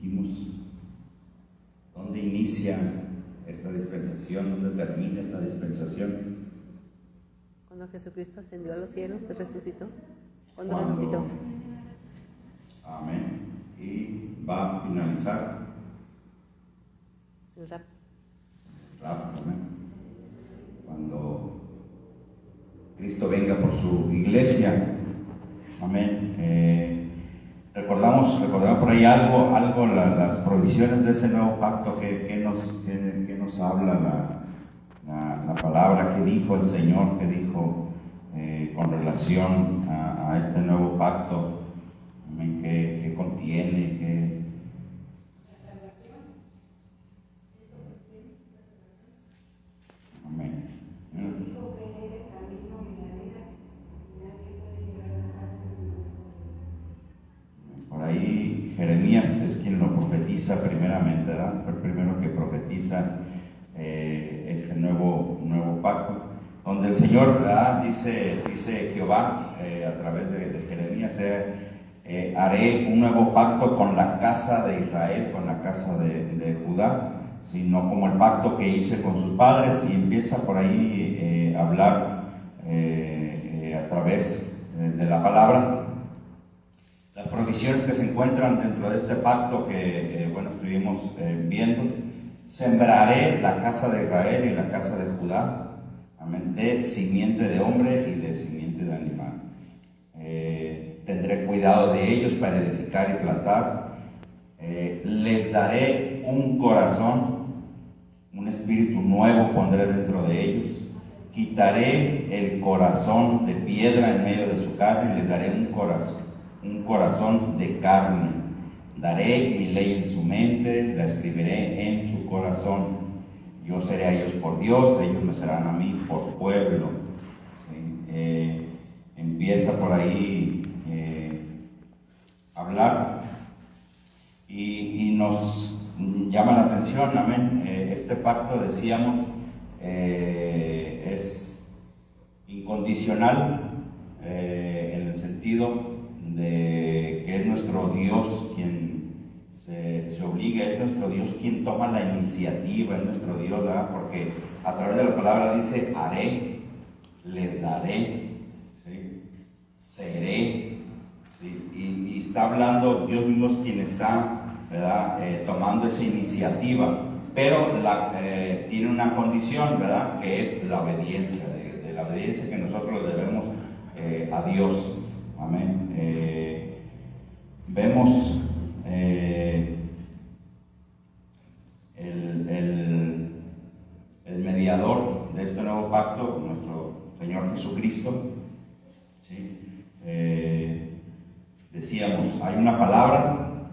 vivimos? ¿Dónde inicia esta dispensación? ¿Dónde termina esta dispensación? Cuando Jesucristo ascendió a los cielos, se resucitó. Cuando resucitó. Amén. Y va a finalizar El rapto. Amén. Cuando Cristo venga por su iglesia. Amén. Recordamos por ahí algo las provisiones de ese nuevo pacto que nos habla la palabra, que dijo el Señor, que dijo con relación a este nuevo pacto. Amén. Que contiene, amén. Por ahí Jeremías es quien lo profetiza primeramente, ¿verdad? Fue el primero que profetiza este nuevo pacto, donde el Señor, ¿verdad? dice Jehová a través de Jeremías, haré un nuevo pacto con la casa de Israel, con la casa de Judá, sino como el pacto que hice con sus padres, y empieza por ahí a hablar a través de la palabra las provisiones que se encuentran dentro de este pacto que estuvimos viendo. Sembraré la casa de Israel y la casa de Judá, amén, de simiente de hombre y de simiente de animal. Tendré cuidado de ellos para edificar y plantar. Les daré un corazón, un espíritu nuevo pondré dentro de ellos. Quitaré el corazón de piedra en medio de su carne y les daré un corazón de carne. Daré mi ley en su mente, la escribiré en su corazón. Yo seré a ellos por Dios, ellos me serán a mí por pueblo. ¿Sí? Empieza por ahí a hablar y nos llama la atención, amén. Este pacto, decíamos, es incondicional en el sentido de que es nuestro Dios quien se obliga, es nuestro Dios quien toma la iniciativa, es nuestro Dios, ¿verdad? Porque a través de la palabra dice: haré, les daré, ¿sí? Seré, ¿sí? Y está hablando, Dios mismo es quien está, ¿verdad? Tomando esa iniciativa, pero tiene una condición, ¿verdad? Que es la obediencia, de la obediencia que nosotros le debemos a Dios. Amén. Vemos el mediador de este nuevo pacto, nuestro Señor Jesucristo. ¿Sí? Decíamos, hay una palabra,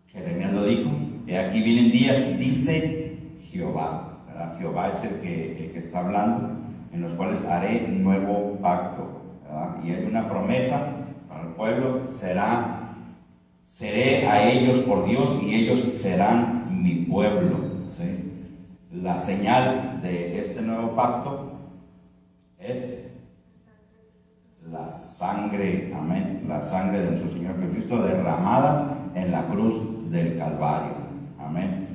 Jeremías lo dijo, y aquí vienen días, dice Jehová, ¿verdad? Jehová es el que está hablando, en los cuales haré un nuevo pacto, ¿verdad? Y hay una promesa para el pueblo: seré a ellos por Dios y ellos serán mi pueblo. ¿Sí? La señal de este nuevo pacto es la sangre, amén, la sangre de nuestro Señor Jesucristo derramada en la cruz del Calvario, amén.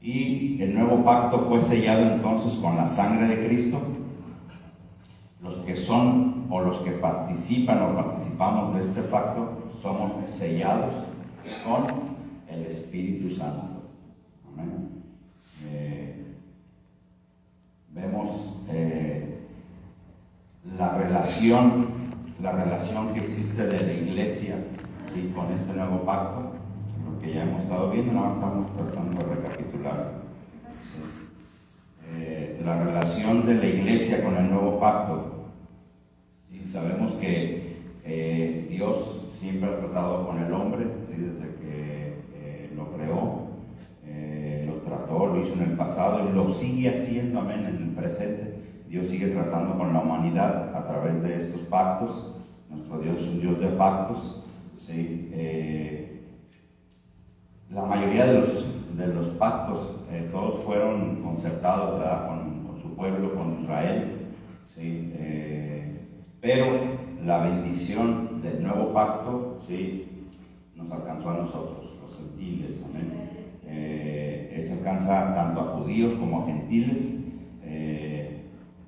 Y el nuevo pacto fue sellado entonces con la sangre de Cristo. Los que son o los que participan o participamos de este pacto somos sellados con el Espíritu Santo, amén. Vemos la relación que existe de la iglesia, ¿sí? Con este nuevo pacto, lo que ya hemos estado viendo, ahora estamos tratando de recapitular. ¿Sí? La relación de la iglesia con el nuevo pacto. ¿Sí? Sabemos que Dios siempre ha tratado con el hombre, ¿sí? Desde que lo creó, lo trató, lo hizo en el pasado y lo sigue haciendo, amén, en el presente. Dios sigue tratando con la humanidad a través de estos pactos. Nuestro Dios es un Dios de pactos, ¿sí? La mayoría de los pactos, todos fueron concertados, ¿verdad? Con su pueblo, con Israel, ¿sí? Pero la bendición del nuevo pacto, ¿sí? nos alcanzó a nosotros, los gentiles, amén. Eso alcanza tanto a judíos como a gentiles.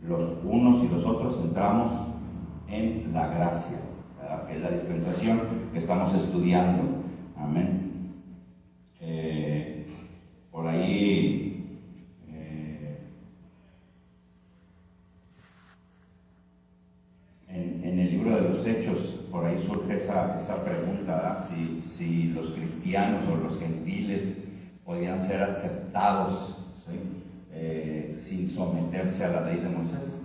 Los unos y los otros entramos en la gracia, ¿verdad? Que es la dispensación que estamos estudiando, amén. Por ahí en el libro de los Hechos, por ahí surge esa pregunta, ¿verdad? Si los cristianos o los gentiles podían ser aceptados, ¿sí? Sin someterse a la ley de Moisés,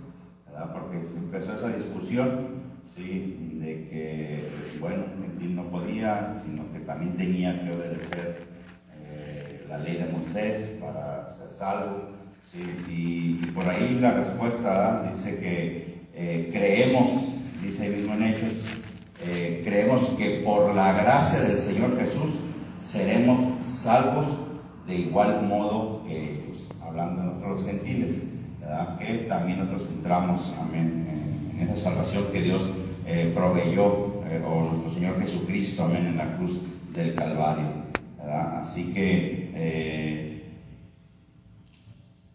¿verdad? Porque se empezó esa discusión, ¿sí? De que, bueno, un gentil no podía, sino que también tenía que obedecer la ley de Moisés para ser salvo, ¿sí? Y por ahí la respuesta, ¿verdad? Dice que creemos, dice ahí mismo en Hechos, creemos que por la gracia del Señor Jesús seremos salvos de igual modo que ellos, hablando de nosotros los gentiles, ¿verdad? Que también nosotros entramos, amén, en esa salvación que Dios proveyó, o nuestro Señor Jesucristo, amén, en la cruz del Calvario, ¿verdad? Así que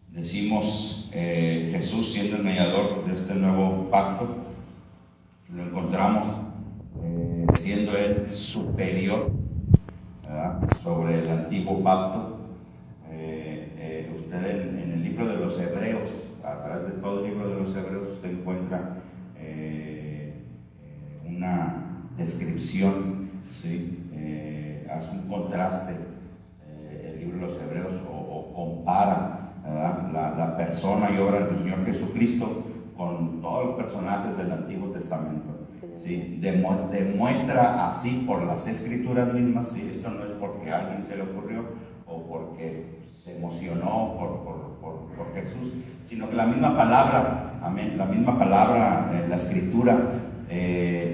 decimos, Jesús siendo el mediador de este nuevo pacto, lo encontramos siendo Él superior, ¿verdad?, sobre el antiguo pacto. Usted en el libro de los Hebreos, a través de todo el libro de los Hebreos, usted encuentra una descripción, ¿sí? Hace un contraste el libro de los Hebreos, o compara, ¿verdad?, la persona y obra del Señor Jesucristo con todos los personajes del Antiguo Testamento, ¿sí? Demuestra así por las Escrituras mismas, ¿sí? Esto no es porque a alguien se le ocurrió o porque se emocionó por Jesús, sino que la misma palabra, amén, la misma palabra, la Escritura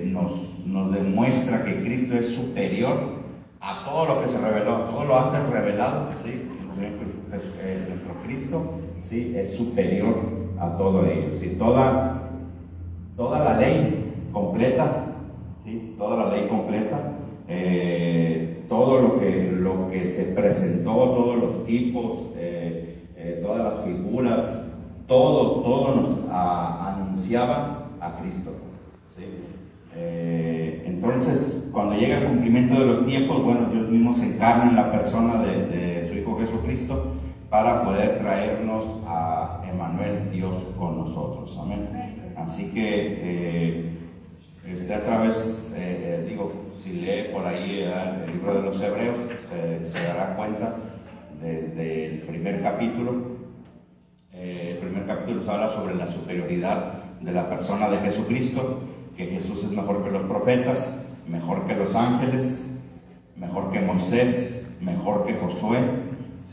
nos demuestra que Cristo es superior a todo lo que se reveló, a todo lo antes revelado, ¿sí? Nuestro Cristo, ¿sí?, es superior a todo ello, ¿sí? Toda la ley completa, ¿sí? Toda la ley completa, todo lo que se presentó, todos los tipos, todas las figuras, todo nos anunciaba a Cristo, ¿sí? Entonces, cuando llega el cumplimiento de los tiempos, bueno, Dios mismo se encarna en la persona de su Hijo Jesucristo para poder traernos a Emmanuel, Dios con nosotros, amén. Así que usted a través, si lee por ahí el libro de los Hebreos, se dará cuenta desde el primer capítulo. El primer capítulo nos habla sobre la superioridad de la persona de Jesucristo, que Jesús es mejor que los profetas, mejor que los ángeles, mejor que Moisés, mejor que Josué,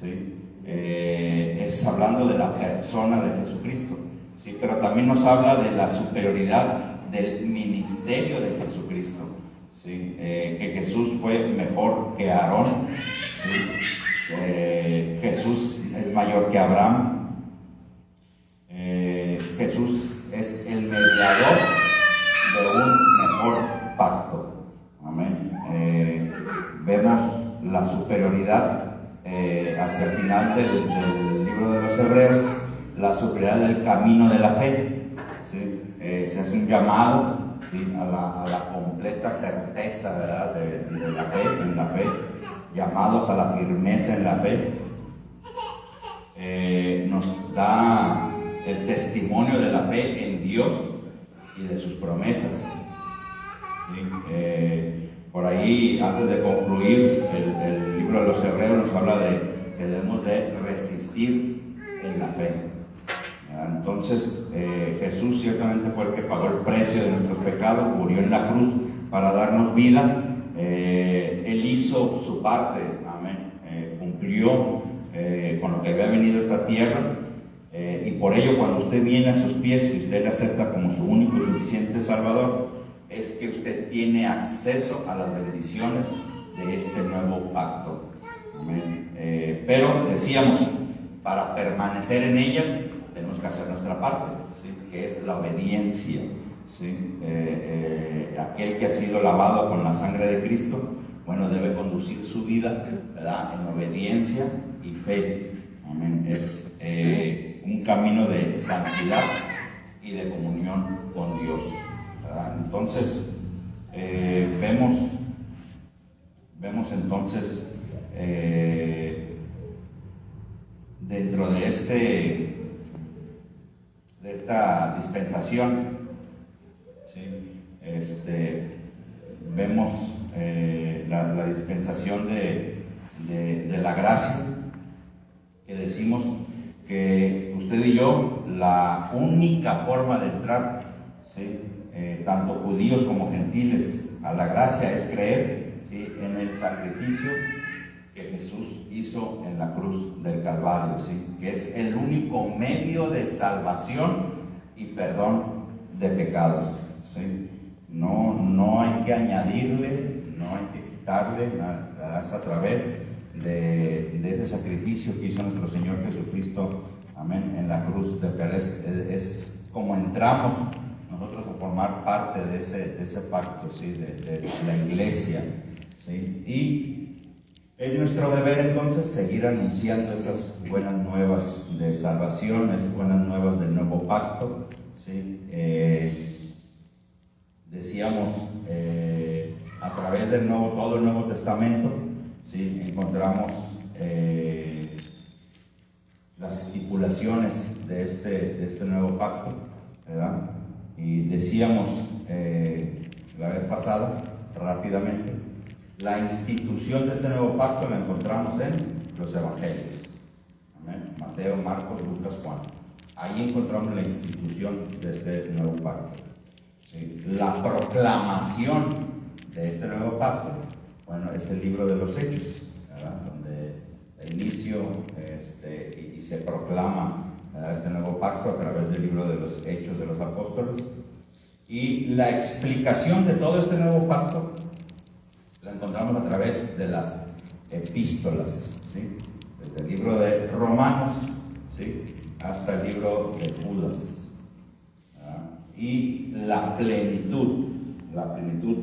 ¿sí? Es hablando de la persona de Jesucristo, ¿sí? Pero también nos habla de la superioridad del ministerio de Jesucristo, ¿sí? Que Jesús fue mejor que Aarón, ¿sí? Jesús es mayor que Abraham, Jesús es el mediador de un mejor pacto, amén. Vemos la superioridad hacia el final del libro de los Hebreos, la superioridad del camino de la fe, ¿sí? Se hace un llamado, ¿sí?, a la completa certeza, ¿verdad?, de la fe, en la fe, llamados a la firmeza en la fe. Nos da el testimonio de la fe en Dios y de sus promesas, ¿sí? Por ahí, antes de concluir el libro de los Hebreos, nos habla de que debemos de resistir en la fe. Entonces, Jesús ciertamente fue el que pagó el precio de nuestros pecados, murió en la cruz para darnos vida. Él hizo su parte, amén, cumplió con lo que había venido a esta tierra, y por ello, cuando usted viene a sus pies y usted le acepta como su único y suficiente Salvador, es que usted tiene acceso a las bendiciones de este nuevo pacto, amén. Pero decíamos, para permanecer en ellas tenemos que hacer nuestra parte, ¿sí?, que es la obediencia, ¿sí? Aquel que ha sido lavado con la sangre de Cristo bueno, debe conducir su vida, ¿verdad?, en obediencia y fe. Amén. Es un camino de santidad y de comunión con Dios, ¿verdad? Entonces, vemos entonces dentro de esta dispensación, ¿sí? Vemos la dispensación de la gracia, que decimos que usted y yo, la única forma de entrar, ¿sí?, tanto judíos como gentiles, a la gracia es creer, ¿sí?, en el sacrificio que Jesús hizo en la cruz del Calvario, ¿sí?, que es el único medio de salvación y perdón de pecados, ¿sí? No hay que añadirle, no hay que quitarle nada, es a través de ese sacrificio que hizo nuestro Señor Jesucristo, amén, en la cruz del Calvario. Es como entramos nosotros a formar parte de ese pacto, ¿sí?, de la iglesia, ¿sí? Y es nuestro deber entonces seguir anunciando esas buenas nuevas de salvación, esas buenas nuevas del nuevo pacto, ¿sí? Decíamos, a través del todo el Nuevo Testamento, ¿sí?, encontramos las estipulaciones de este nuevo pacto, ¿verdad? Y decíamos la vez pasada, rápidamente, la institución de este nuevo pacto la encontramos en los evangelios. Amén. Mateo, Marcos, Lucas, Juan. Ahí encontramos la institución de este nuevo pacto. ¿Sí? La proclamación de este nuevo pacto, bueno, es el libro de los Hechos, ¿verdad?, donde inicio y se proclama, ¿verdad?, este nuevo pacto a través del libro de los Hechos de los Apóstoles. Y la explicación de todo este nuevo pacto la encontramos a través de las epístolas, ¿sí?, desde el libro de Romanos, ¿sí?, hasta el libro de Judas, ¿verdad? Y la plenitud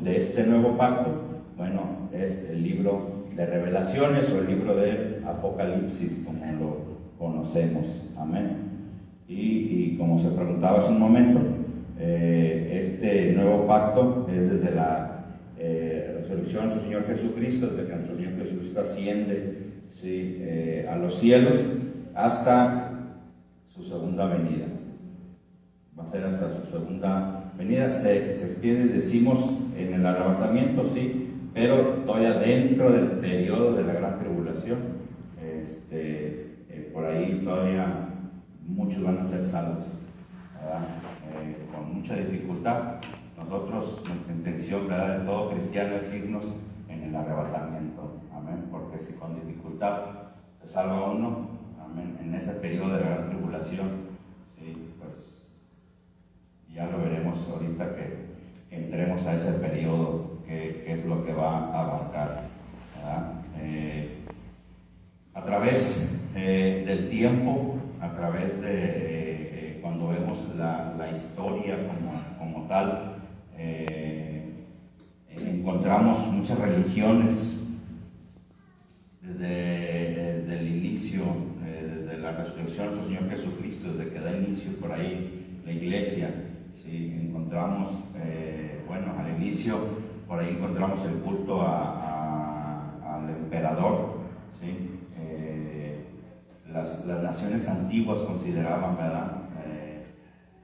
de este nuevo pacto, bueno, es el libro de Revelaciones o el libro de Apocalipsis, como lo conocemos. Amén. Y como se preguntaba hace un momento, este nuevo pacto es desde la resurrección de nuestro Señor Jesucristo, desde que nuestro Señor Jesucristo asciende, ¿sí?, a los cielos, hasta su segunda venida. Va a ser hasta su segunda venida. Se extiende, decimos, en el arrebatamiento, sí, pero todavía dentro del periodo de la gran tribulación. Por ahí todavía muchos van a ser salvos, ¿verdad? Con mucha dificultad. Nosotros, nuestra intención, ¿verdad?, de todo cristiano es irnos en el arrebatamiento. Amén. Porque si con dificultad se salva uno, amén, en ese periodo de la gran tribulación, sí, pues ya lo veremos ahorita que entremos a ese periodo, que es lo que va a abarcar, ¿verdad? A través del tiempo, a través de cuando vemos la historia como tal, encontramos muchas religiones desde el inicio, desde la resurrección de nuestro Señor Jesucristo, desde que da inicio por ahí la iglesia, ¿sí? Encontramos, al inicio, por ahí encontramos el culto al emperador, ¿sí? Las naciones antiguas consideraban, ¿verdad?,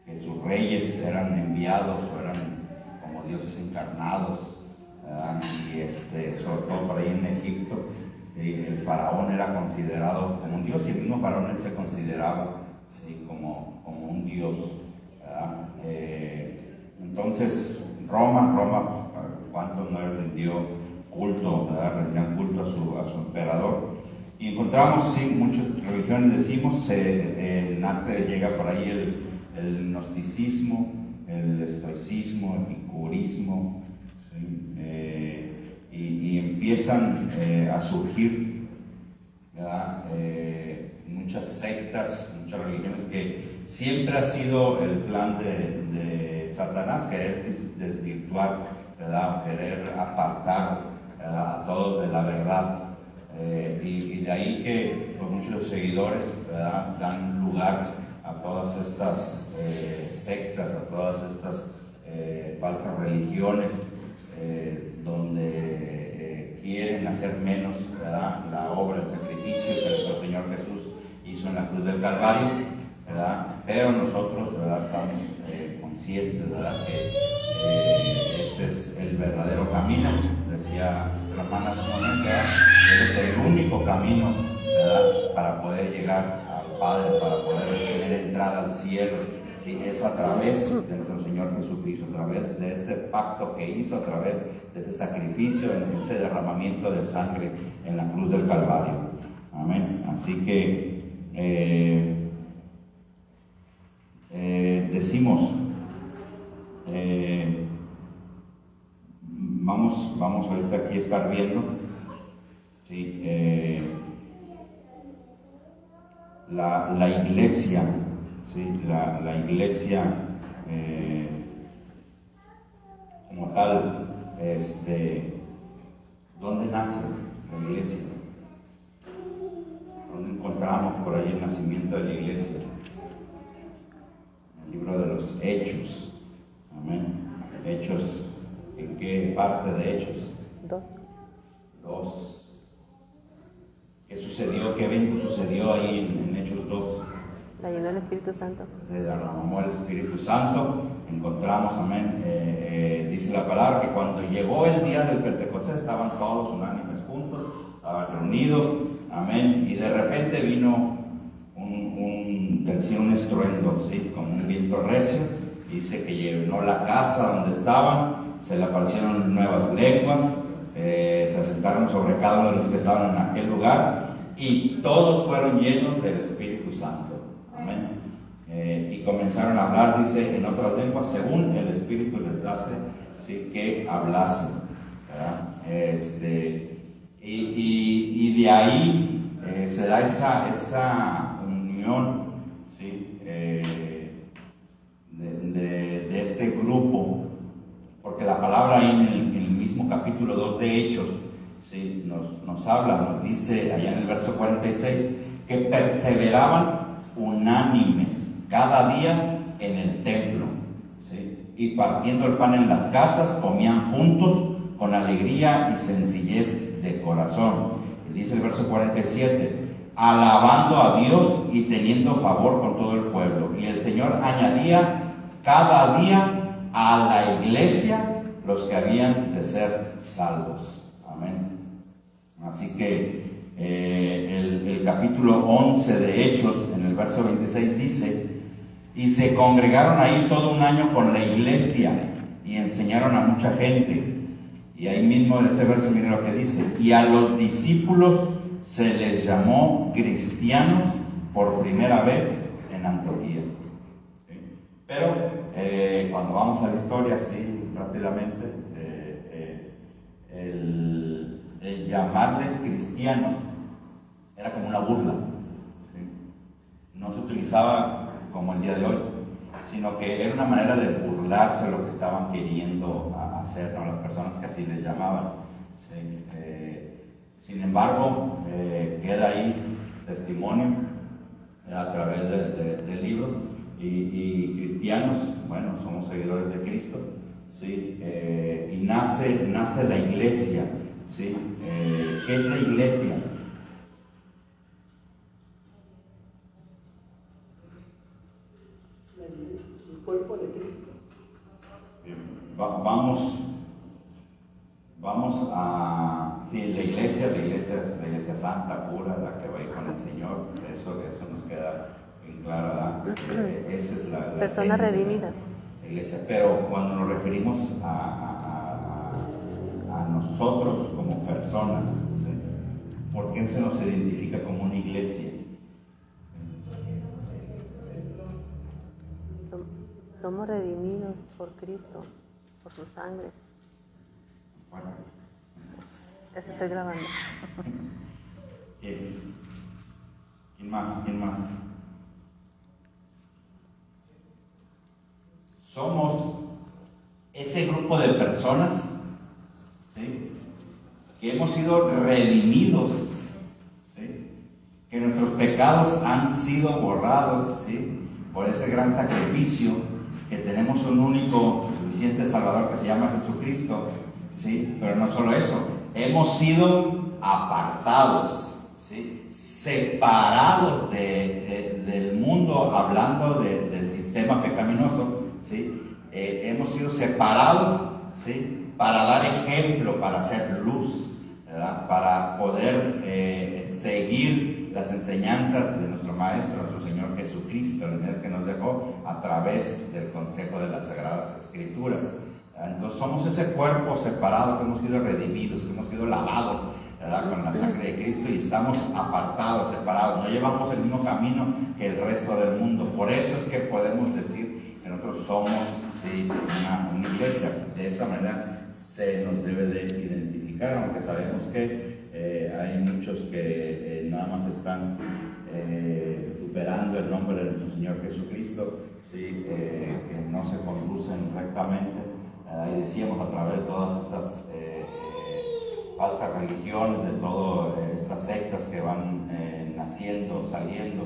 que sus reyes eran enviados o eran como dioses encarnados, ¿verdad? Y sobre todo por ahí en Egipto, el faraón era considerado como un dios, y el mismo faraón él se consideraba, ¿sí?, como un dios, ¿verdad? Entonces Roma, ¿cuántos no le rindió culto, ¿verdad? Rendían culto a su emperador. Y encontramos, sí, muchas religiones, decimos, llega por ahí el gnosticismo, el estoicismo, el epicurismo, ¿sí? Y empiezan a surgir, ¿verdad?, muchas sectas, muchas religiones, que siempre ha sido el plan de Satanás, querer desvirtuar, ¿verdad?, querer apartar, ¿verdad?, a verdad. Y de ahí que pues, muchos seguidores, ¿verdad?, dan lugar a todas estas sectas, a todas estas falsas religiones, donde quieren hacer menos, ¿verdad?, la obra, el sacrificio que nuestro Señor Jesús hizo en la cruz del Calvario, ¿verdad? Pero nosotros, ¿verdad?, estamos conscientes, ¿verdad?, que ese es el verdadero camino. Decía nuestra hermana hace un momento, ¿verdad?, ese es el único camino, ¿verdad?, para poder llegar al Padre, para poder tener entrada al cielo. ¿Sí? Es a través de nuestro Señor Jesucristo, a través de ese pacto que hizo, a través de ese sacrificio, en ese derramamiento de sangre en la cruz del Calvario. Amén. Así que decimos, vamos ahorita aquí a estar viendo, ¿sí? La iglesia, ¿sí? La iglesia como tal, ¿dónde nace la iglesia? ¿Dónde encontramos por ahí el nacimiento de la iglesia? En el libro de los Hechos. Amén. Hechos, ¿en qué parte de Hechos? 2. ¿Qué sucedió? ¿Qué evento sucedió ahí en Hechos 2? La llenó el Espíritu Santo. Se derramó el Espíritu Santo. Encontramos, amén, dice la palabra que cuando llegó el día del Pentecostés estaban todos unánimes juntos, estaban reunidos, amén, y de repente vino del cielo un estruendo, ¿sí?, como un viento recio. Dice que llenó la casa donde estaban, se le aparecieron nuevas lenguas, se asentaron sobre cada uno de los que estaban en aquel lugar, y todos fueron llenos del Espíritu Santo. Amén. Y comenzaron a hablar, dice, en otras lenguas, según el Espíritu les dase, ¿sí?, que hablasen, ¿verdad? Y de ahí se da esa unión, ¿sí?, de este grupo, porque la palabra ahí en el mismo capítulo 2 de Hechos, ¿sí?, nos habla, nos dice allá en el verso 46, que perseveraban unánimes cada día en el templo, ¿sí?, y partiendo el pan en las casas comían juntos con alegría y sencillez de corazón. Y dice el verso 47, alabando a Dios y teniendo favor con todo el pueblo, y el Señor añadía cada día a la iglesia los que habían de ser salvos. Amén. Así que el capítulo 11 de Hechos, en el verso 26 dice, y se congregaron ahí todo un año con la iglesia y enseñaron a mucha gente. Y ahí mismo en ese verso miren lo que dice, y a los discípulos se les llamó cristianos por primera vez en Antioquía. ¿Sí? Pero cuando vamos a la historia, así rápidamente, el llamarles cristianos era como una burla, ¿sí? No se utilizaba como el día de hoy, sino que era una manera de burlarse de lo que estaban queriendo hacer, ¿no?, las personas que así les llamaban, ¿sí? Sin embargo, queda ahí testimonio a través del libro, y cristianos, bueno, somos seguidores de Cristo, ¿sí? Y nace la iglesia, ¿sí? ¿Qué es la iglesia? El cuerpo de Cristo. Vamos a, sí, la iglesia es la iglesia santa, pura, la que va a ir con el Señor. Eso nos queda bien claro, ¿verdad? Esa es la personas redimidas. La iglesia. Pero cuando nos referimos a nosotros como personas, ¿sí?, ¿por qué se nos identifica como una iglesia? Somos redimidos por Cristo, por su sangre. Bueno. Eso estoy grabando. ¿Quién más? Somos ese grupo de personas, ¿sí?, que hemos sido redimidos, ¿sí? Que nuestros pecados han sido borrados, ¿sí? Por ese gran sacrificio, que tenemos un único suficiente Salvador que se llama Jesucristo, ¿sí? Pero no solo eso, hemos sido apartados, ¿sí? Separados del mundo, hablando del sistema pecaminoso, ¿sí? Hemos sido separados, ¿sí? Para dar ejemplo, para hacer luz, ¿verdad? Para poder seguir las enseñanzas de nuestro Maestro, nuestro Señor Jesucristo, que nos dejó a través del consejo de las Sagradas Escrituras. Entonces somos ese cuerpo separado, que hemos sido redimidos, que hemos sido lavados, ¿verdad? Con la sangre de Cristo, y estamos apartados, separados. No llevamos el mismo camino que el resto del mundo. Por eso es que podemos decir que nosotros somos, sí, una iglesia. De esa manera se nos debe de identificar, aunque sabemos que hay muchos que nada más están superando el nombre de nuestro Señor Jesucristo, ¿sí? Que no se conducen rectamente. Y decíamos, a través de todas estas falsas religiones, de todas estas sectas que van naciendo, saliendo,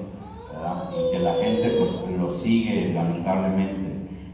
¿verdad? Y que la gente pues lo sigue lamentablemente,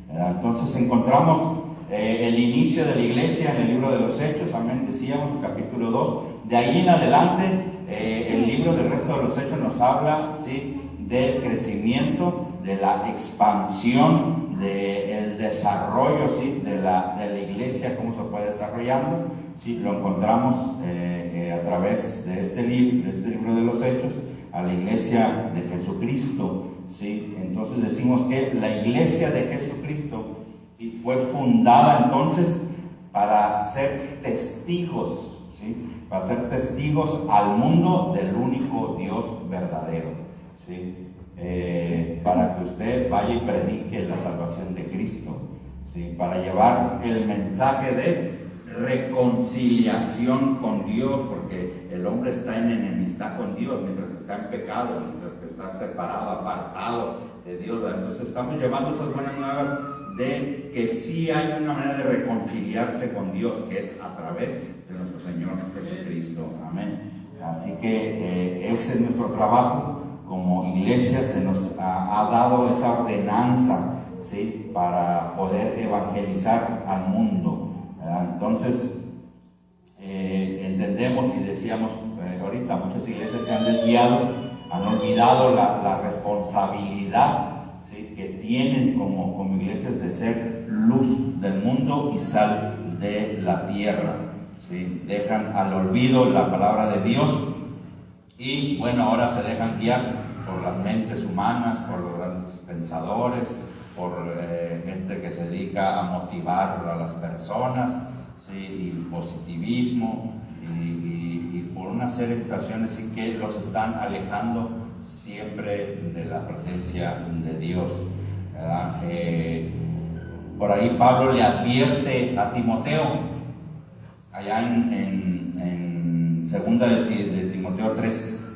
¿verdad? Entonces encontramos el inicio de la iglesia en el libro de los Hechos, amén, decíamos, capítulo 2. De ahí en adelante, el libro del resto de los Hechos nos habla, ¿sí? Del crecimiento, de la expansión, del desarrollo, ¿sí? de la iglesia, cómo se fue desarrollando, ¿sí? Lo encontramos a través de este libro de los Hechos, a la iglesia de Jesucristo, ¿sí? Entonces decimos que la iglesia de Jesucristo, ¿sí? Fue fundada entonces para ser testigos, ¿sí? Para ser testigos al mundo del único Dios verdadero, ¿sí? Para que usted vaya y predique la salvación de Cristo, ¿sí? Para llevar el mensaje de reconciliación con Dios, porque el hombre está en enemistad con Dios, mientras que está en pecado, mientras que está separado, apartado de Dios. Entonces estamos llevando esas buenas nuevas de que sí hay una manera de reconciliarse con Dios, que es a través de nuestro Señor Jesucristo. Amén. Así que ese es nuestro trabajo. Como iglesia se nos ha dado esa ordenanza, ¿sí? Para poder evangelizar al mundo, ¿verdad? Entonces, entendemos y decíamos ahorita, muchas iglesias se han desviado, han olvidado la responsabilidad, ¿sí? Que tienen como iglesias de ser luz del mundo y sal de la tierra, ¿sí? Dejan al olvido la palabra de Dios. Y bueno, ahora se dejan guiar por las mentes humanas, por los grandes pensadores, por gente que se dedica a motivar a las personas, ¿sí? Y positivismo, y por una serie de situaciones sí que los están alejando siempre de la presencia de Dios, ¿verdad? Por ahí Pablo le advierte a Timoteo, allá en segunda de Timoteo 3,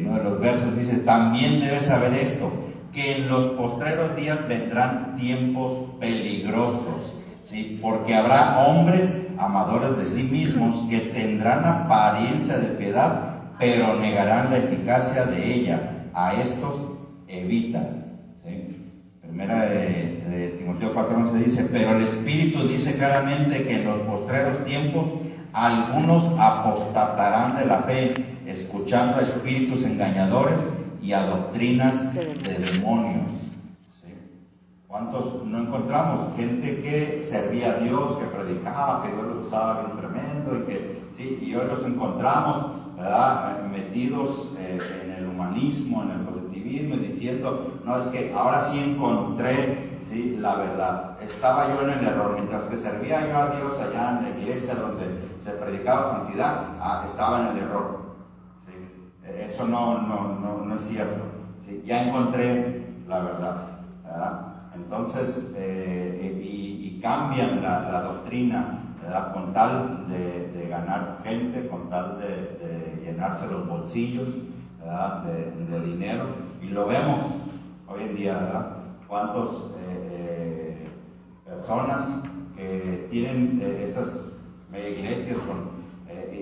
uno de los versos dice: también debes saber esto, que en los postreros días vendrán tiempos peligrosos, ¿sí? Porque habrá hombres amadores de sí mismos que tendrán apariencia de piedad, pero negarán la eficacia de ella. A estos evita, ¿sí? Primera de Timoteo 4:11 dice: pero el Espíritu dice claramente que en los postreros tiempos algunos apostatarán de la fe, escuchando a espíritus engañadores y a doctrinas de demonios, ¿sí? ¿Cuántos no encontramos? Gente que servía a Dios, que predicaba, que Dios los usaba bien tremendo, y que, ¿sí? Y hoy los encontramos, ¿verdad? Metidos en el humanismo, en el positivismo, y diciendo: no, es que ahora sí encontré, ¿sí? La verdad. Estaba yo en el error, mientras que servía yo a Dios allá en la iglesia donde se predicaba santidad, estaba en el error, ¿sí? Eso no es cierto, ¿sí? Ya encontré la verdad, ¿verdad? Entonces, y cambian la doctrina, ¿verdad? Con tal de ganar gente, con tal de llenarse los bolsillos, ¿verdad? De dinero, y lo vemos hoy en día, ¿verdad? Cuántos personas que tienen esas iglesias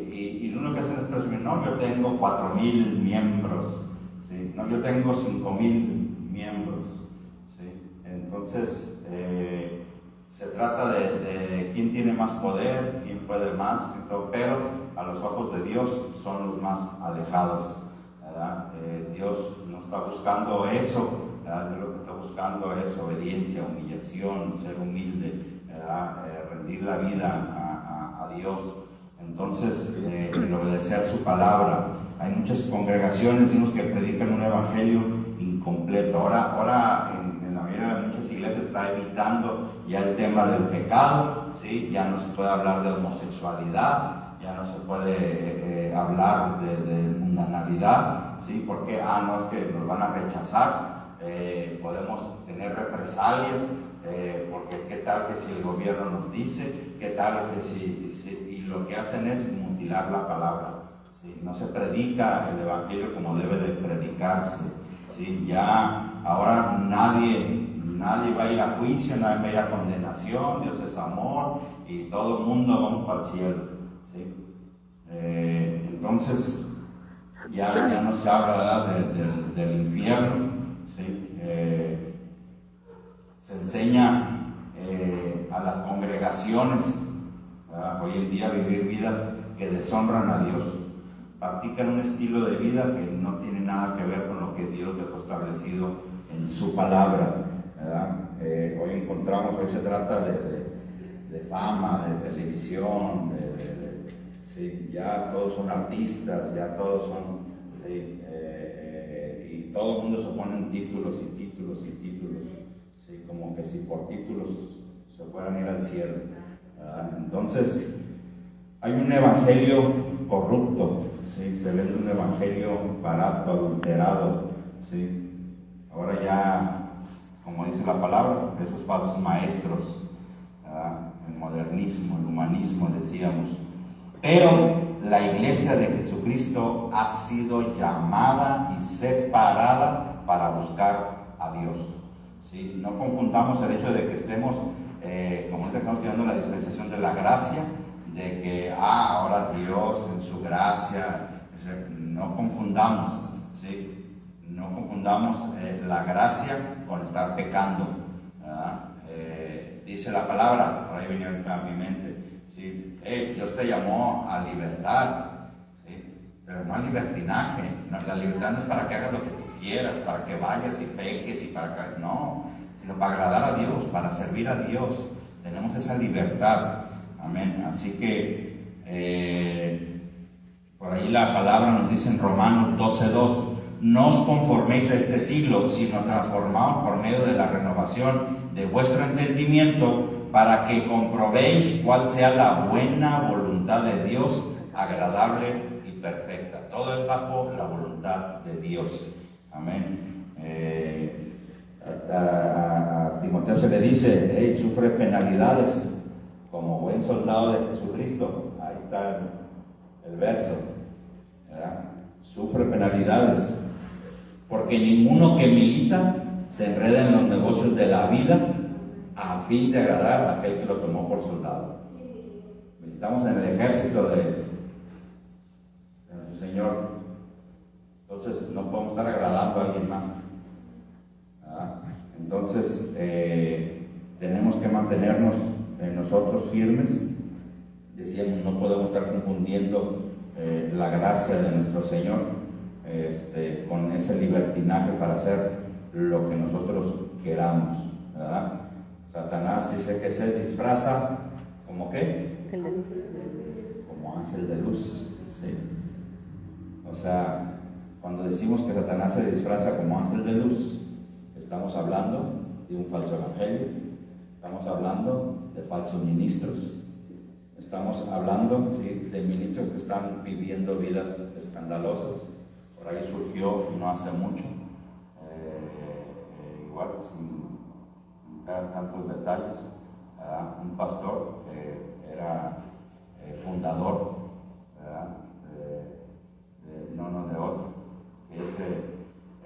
y uno que hace es presumir, no, yo tengo 4,000 miembros, ¿sí? No, yo tengo 5,000 miembros, ¿sí? Entonces, se trata de quién tiene más poder, quién puede más, pero a los ojos de Dios son los más alejados, ¿verdad? Dios no está buscando eso, ¿verdad? Dios lo que está buscando es obediencia, humillación, ser humilde, ¿verdad? Rendir la vida a Dios. Entonces, el obedecer su palabra. Hay muchas congregaciones que predican un evangelio incompleto. Ahora en la mayoría de muchas iglesias está evitando ya el tema del pecado, ¿sí? Ya no se puede hablar de homosexualidad, ya no se puede hablar de mundanalidad, ¿sí? Porque, no, es que nos van a rechazar, podemos tener represalias, porque qué tal que si el gobierno nos dice, qué tal que y lo que hacen es mutilar la palabra, ¿sí? No se predica el evangelio como debe de predicarse, ¿sí? Ya ahora nadie va a ir a juicio, nadie va a ir a condenación, Dios es amor y todo el mundo vamos para el cielo, ¿sí? Entonces ya no se habla, ¿verdad?, del infierno, ¿sí? Se enseña a las congregaciones, ¿verdad?, hoy en día vivir vidas que deshonran a Dios, practican un estilo de vida que no tiene nada que ver con lo que Dios dejó establecido en su palabra, ¿verdad? Hoy se trata de fama, de televisión, sí, ya todos son artistas, ya todos son, sí, y todo el mundo se ponen títulos y títulos y títulos, sí, como que si por títulos se fueran ir al cielo, ¿verdad? Entonces, hay un evangelio corrupto, ¿sí? Se vende un evangelio barato, adulterado, ¿sí? Ahora ya, como dice la palabra, esos falsos maestros, ¿verdad?, el modernismo, el humanismo, decíamos. Pero la iglesia de Jesucristo ha sido llamada y separada para buscar a Dios, ¿sí? No confundamos el hecho de que estemos, como estamos estudiando la dispensación de la gracia, de que ahora Dios en su gracia, no confundamos, ¿sí? No confundamos la gracia con estar pecando, ¿verdad? Dice la palabra, por ahí venía a mi mente, ¿sí? Dios te llamó a libertad, ¿sí? Pero no a libertinaje. No, la libertad no es para que hagas lo que tú quieras, para que vayas y peques y para que no, sino para agradar a Dios, para servir a Dios. Tenemos esa libertad, amén. Así que por ahí la palabra nos dice en Romanos 12:2, no os conforméis a este siglo, sino transformaos por medio de la renovación de vuestro entendimiento, para que comprobéis cuál sea la buena voluntad de Dios, agradable y perfecta. Todo es bajo la voluntad de Dios, amén. A Timoteo se le dice, sufre penalidades como buen soldado de Jesucristo. Ahí está el verso, ¿verdad? Sufre penalidades, porque ninguno que milita se enreda en los negocios de la vida a fin de agradar a aquel que lo tomó por soldado. Militamos en el ejército de su Señor, entonces no podemos estar agradando a alguien más, ¿verdad? Entonces tenemos que mantenernos nosotros firmes. Decíamos, no podemos estar confundiendo la gracia de nuestro Señor con ese libertinaje para hacer lo que nosotros queramos, ¿verdad? Satanás dice que se disfraza como ¿qué? Ángel de luz. Como ángel de luz, ¿sí? O sea, cuando decimos que Satanás se disfraza como ángel de luz, estamos hablando de un falso evangelio, estamos hablando de falsos ministros, estamos hablando, ¿sí?, de ministros que están viviendo vidas escandalosas. Por ahí surgió no hace mucho, igual sin dar tantos detalles, un pastor que era fundador, de otro, que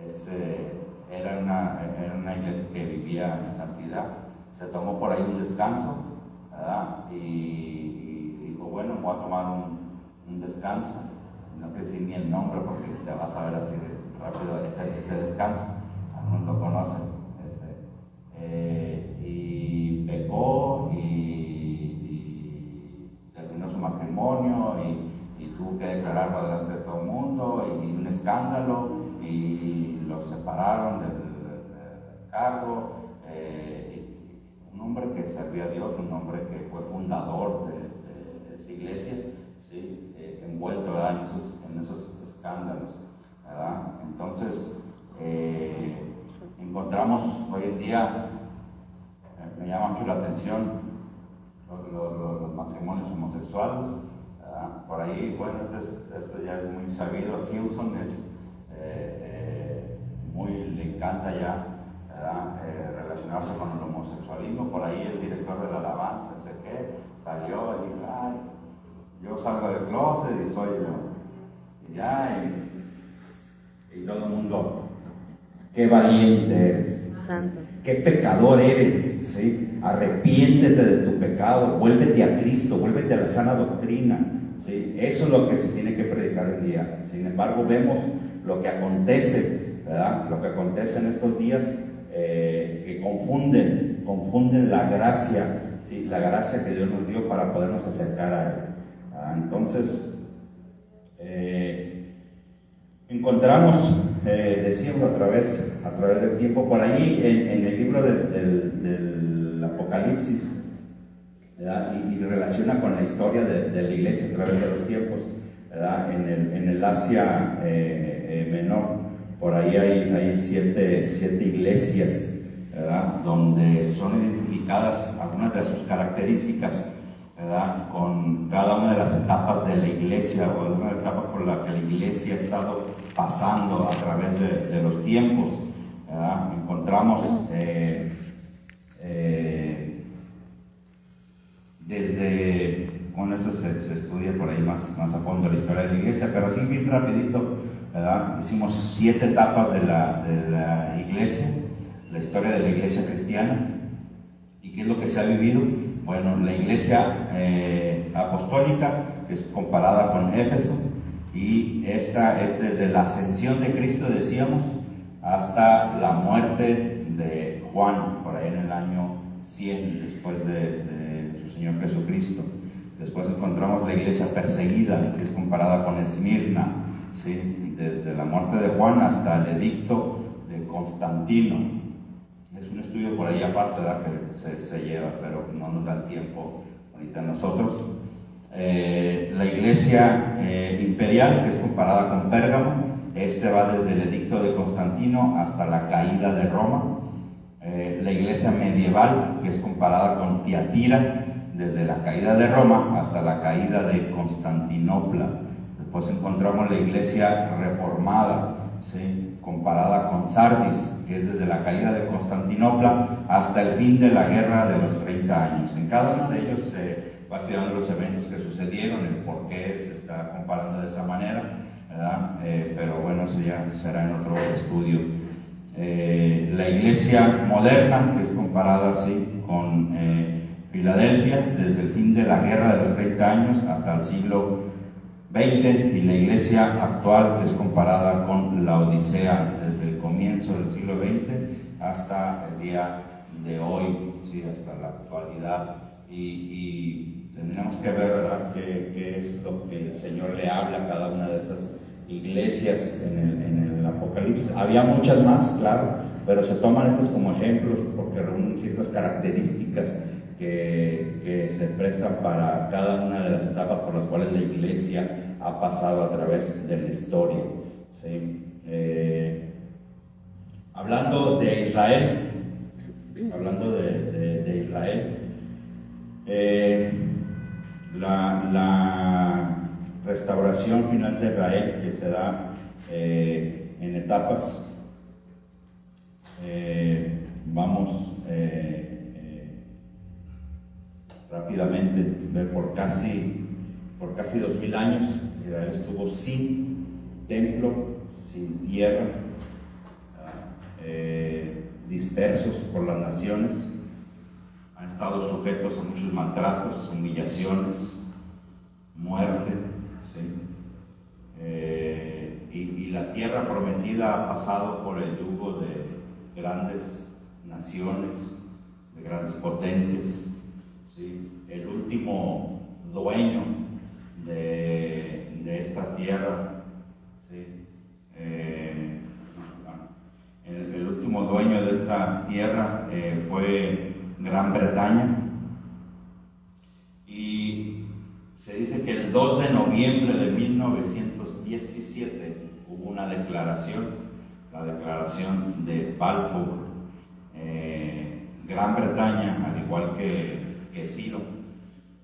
ese era una iglesia que vivía en santidad. Se tomó por ahí un descanso, ¿verdad? Y dijo, bueno, voy a tomar un descanso, no quiero decir ni el nombre porque se va a saber así de rápido ese descanso, algunos lo conocen, y pecó y terminó su matrimonio y tuvo que declararlo delante de todo el mundo y un escándalo y lo separaron del cargo. Un hombre que servía a Dios, un hombre que fue fundador de esa iglesia, ¿sí? Envuelto, ¿verdad?, en esos escándalos, ¿verdad? Entonces, encontramos hoy en día, me llama mucho la atención los matrimonios homosexuales, ¿verdad? Por ahí, bueno, esto ya es muy sabido. Hillsong le encanta ya, relacionarse con el homosexualismo. Por ahí el director de la alabanza, no sé qué, salió y dijo: ay, yo salgo del closet y soy yo. Y ya, y todo el mundo: qué valiente eres, Santo. qué pecador eres, ¿sí? Arrepiéntete de tu pecado, vuélvete a Cristo, vuélvete a la sana doctrina, ¿sí? Eso es lo que se tiene que predicar hoy en día. Sin embargo, vemos lo que acontece, ¿verdad? Lo que acontece en estos días, que confunden la gracia, ¿sí? La gracia que Dios nos dio para podernos acercar a Él. Entonces, encontramos, decíamos a través del tiempo, por ahí en el libro del Apocalipsis, ¿verdad? Y relaciona con la historia de la iglesia a través de los tiempos, ¿verdad? En el Asia Menor, por ahí hay siete iglesias, ¿verdad?, donde son identificadas algunas de sus características, ¿verdad?, con cada una de las etapas de la iglesia o alguna de las etapas por la que la iglesia ha estado pasando a través de los tiempos, ¿verdad? Encontramos bueno, esto se estudia por ahí más a fondo la historia de la iglesia, pero así bien rapidito, ¿verdad? Hicimos 7 etapas de la iglesia, la historia de la iglesia cristiana. ¿Y qué es lo que se ha vivido? Bueno, la iglesia apostólica, que es comparada con Éfeso, y esta es desde la ascensión de Cristo, decíamos, hasta la muerte de Juan, por ahí en el año 100 después de su Señor Jesucristo. Después encontramos la iglesia perseguida, que es comparada con Esmirna, ¿sí?, desde la muerte de Juan hasta el edicto de Constantino. Es un estudio por ahí aparte, ¿verdad?, que se lleva, pero no nos da el tiempo ahorita a nosotros. La iglesia imperial, que es comparada con Pérgamo, va desde el edicto de Constantino hasta la caída de Roma. La iglesia medieval, que es comparada con Tiatira, desde la caída de Roma hasta la caída de Constantinopla. Después encontramos la iglesia reformada, ¿sí?, comparada con Sardis, que es desde la caída de Constantinopla hasta el fin de la guerra de los 30 años. En cada uno de ellos va estudiando los eventos que sucedieron, el por qué se está comparando de esa manera, ¿verdad? Pero bueno, eso ya será en otro estudio. La iglesia moderna, que es comparada así con Filadelfia, desde el fin de la guerra de los 30 años hasta el siglo XX, y la iglesia actual, que es comparada con la Odisea, desde el comienzo del siglo XX hasta el día de hoy, ¿sí?, hasta la actualidad. Y tendremos que ver, ¿verdad?, qué es lo que el Señor le habla a cada una de esas iglesias en el Apocalipsis. Había muchas más, claro, pero se toman estas como ejemplos porque reúnen ciertas características que se prestan para cada una de las etapas por las cuales la iglesia ha pasado a través de la historia, ¿sí? Hablando de Israel, la restauración final de Israel, que se da en etapas, vamos rápidamente ver por casi 2000 años Israel estuvo sin templo, sin tierra, dispersos por las naciones, han estado sujetos a muchos maltratos, humillaciones, muerte, ¿sí? Y la tierra prometida ha pasado por el yugo de grandes naciones, de grandes potencias, ¿sí? El último dueño de esta tierra, ¿sí? El último dueño de esta tierra fue Gran Bretaña, y se dice que el 2 de noviembre de 1917 hubo una declaración, la declaración de Balfour. Gran Bretaña, al igual que Ciro,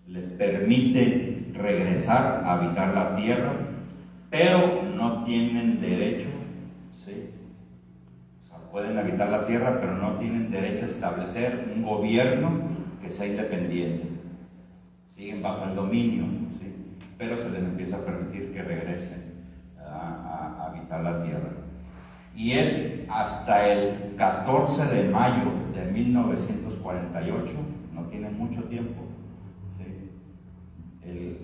les permite regresar a habitar la tierra, pero no tienen derecho, ¿sí? O sea, pueden habitar la tierra, pero no tienen derecho a establecer un gobierno que sea independiente. Siguen bajo el dominio, ¿sí? Pero se les empieza a permitir que regresen a habitar la tierra. Y es hasta el 14 de mayo de 1948, no tiene mucho tiempo, ¿sí?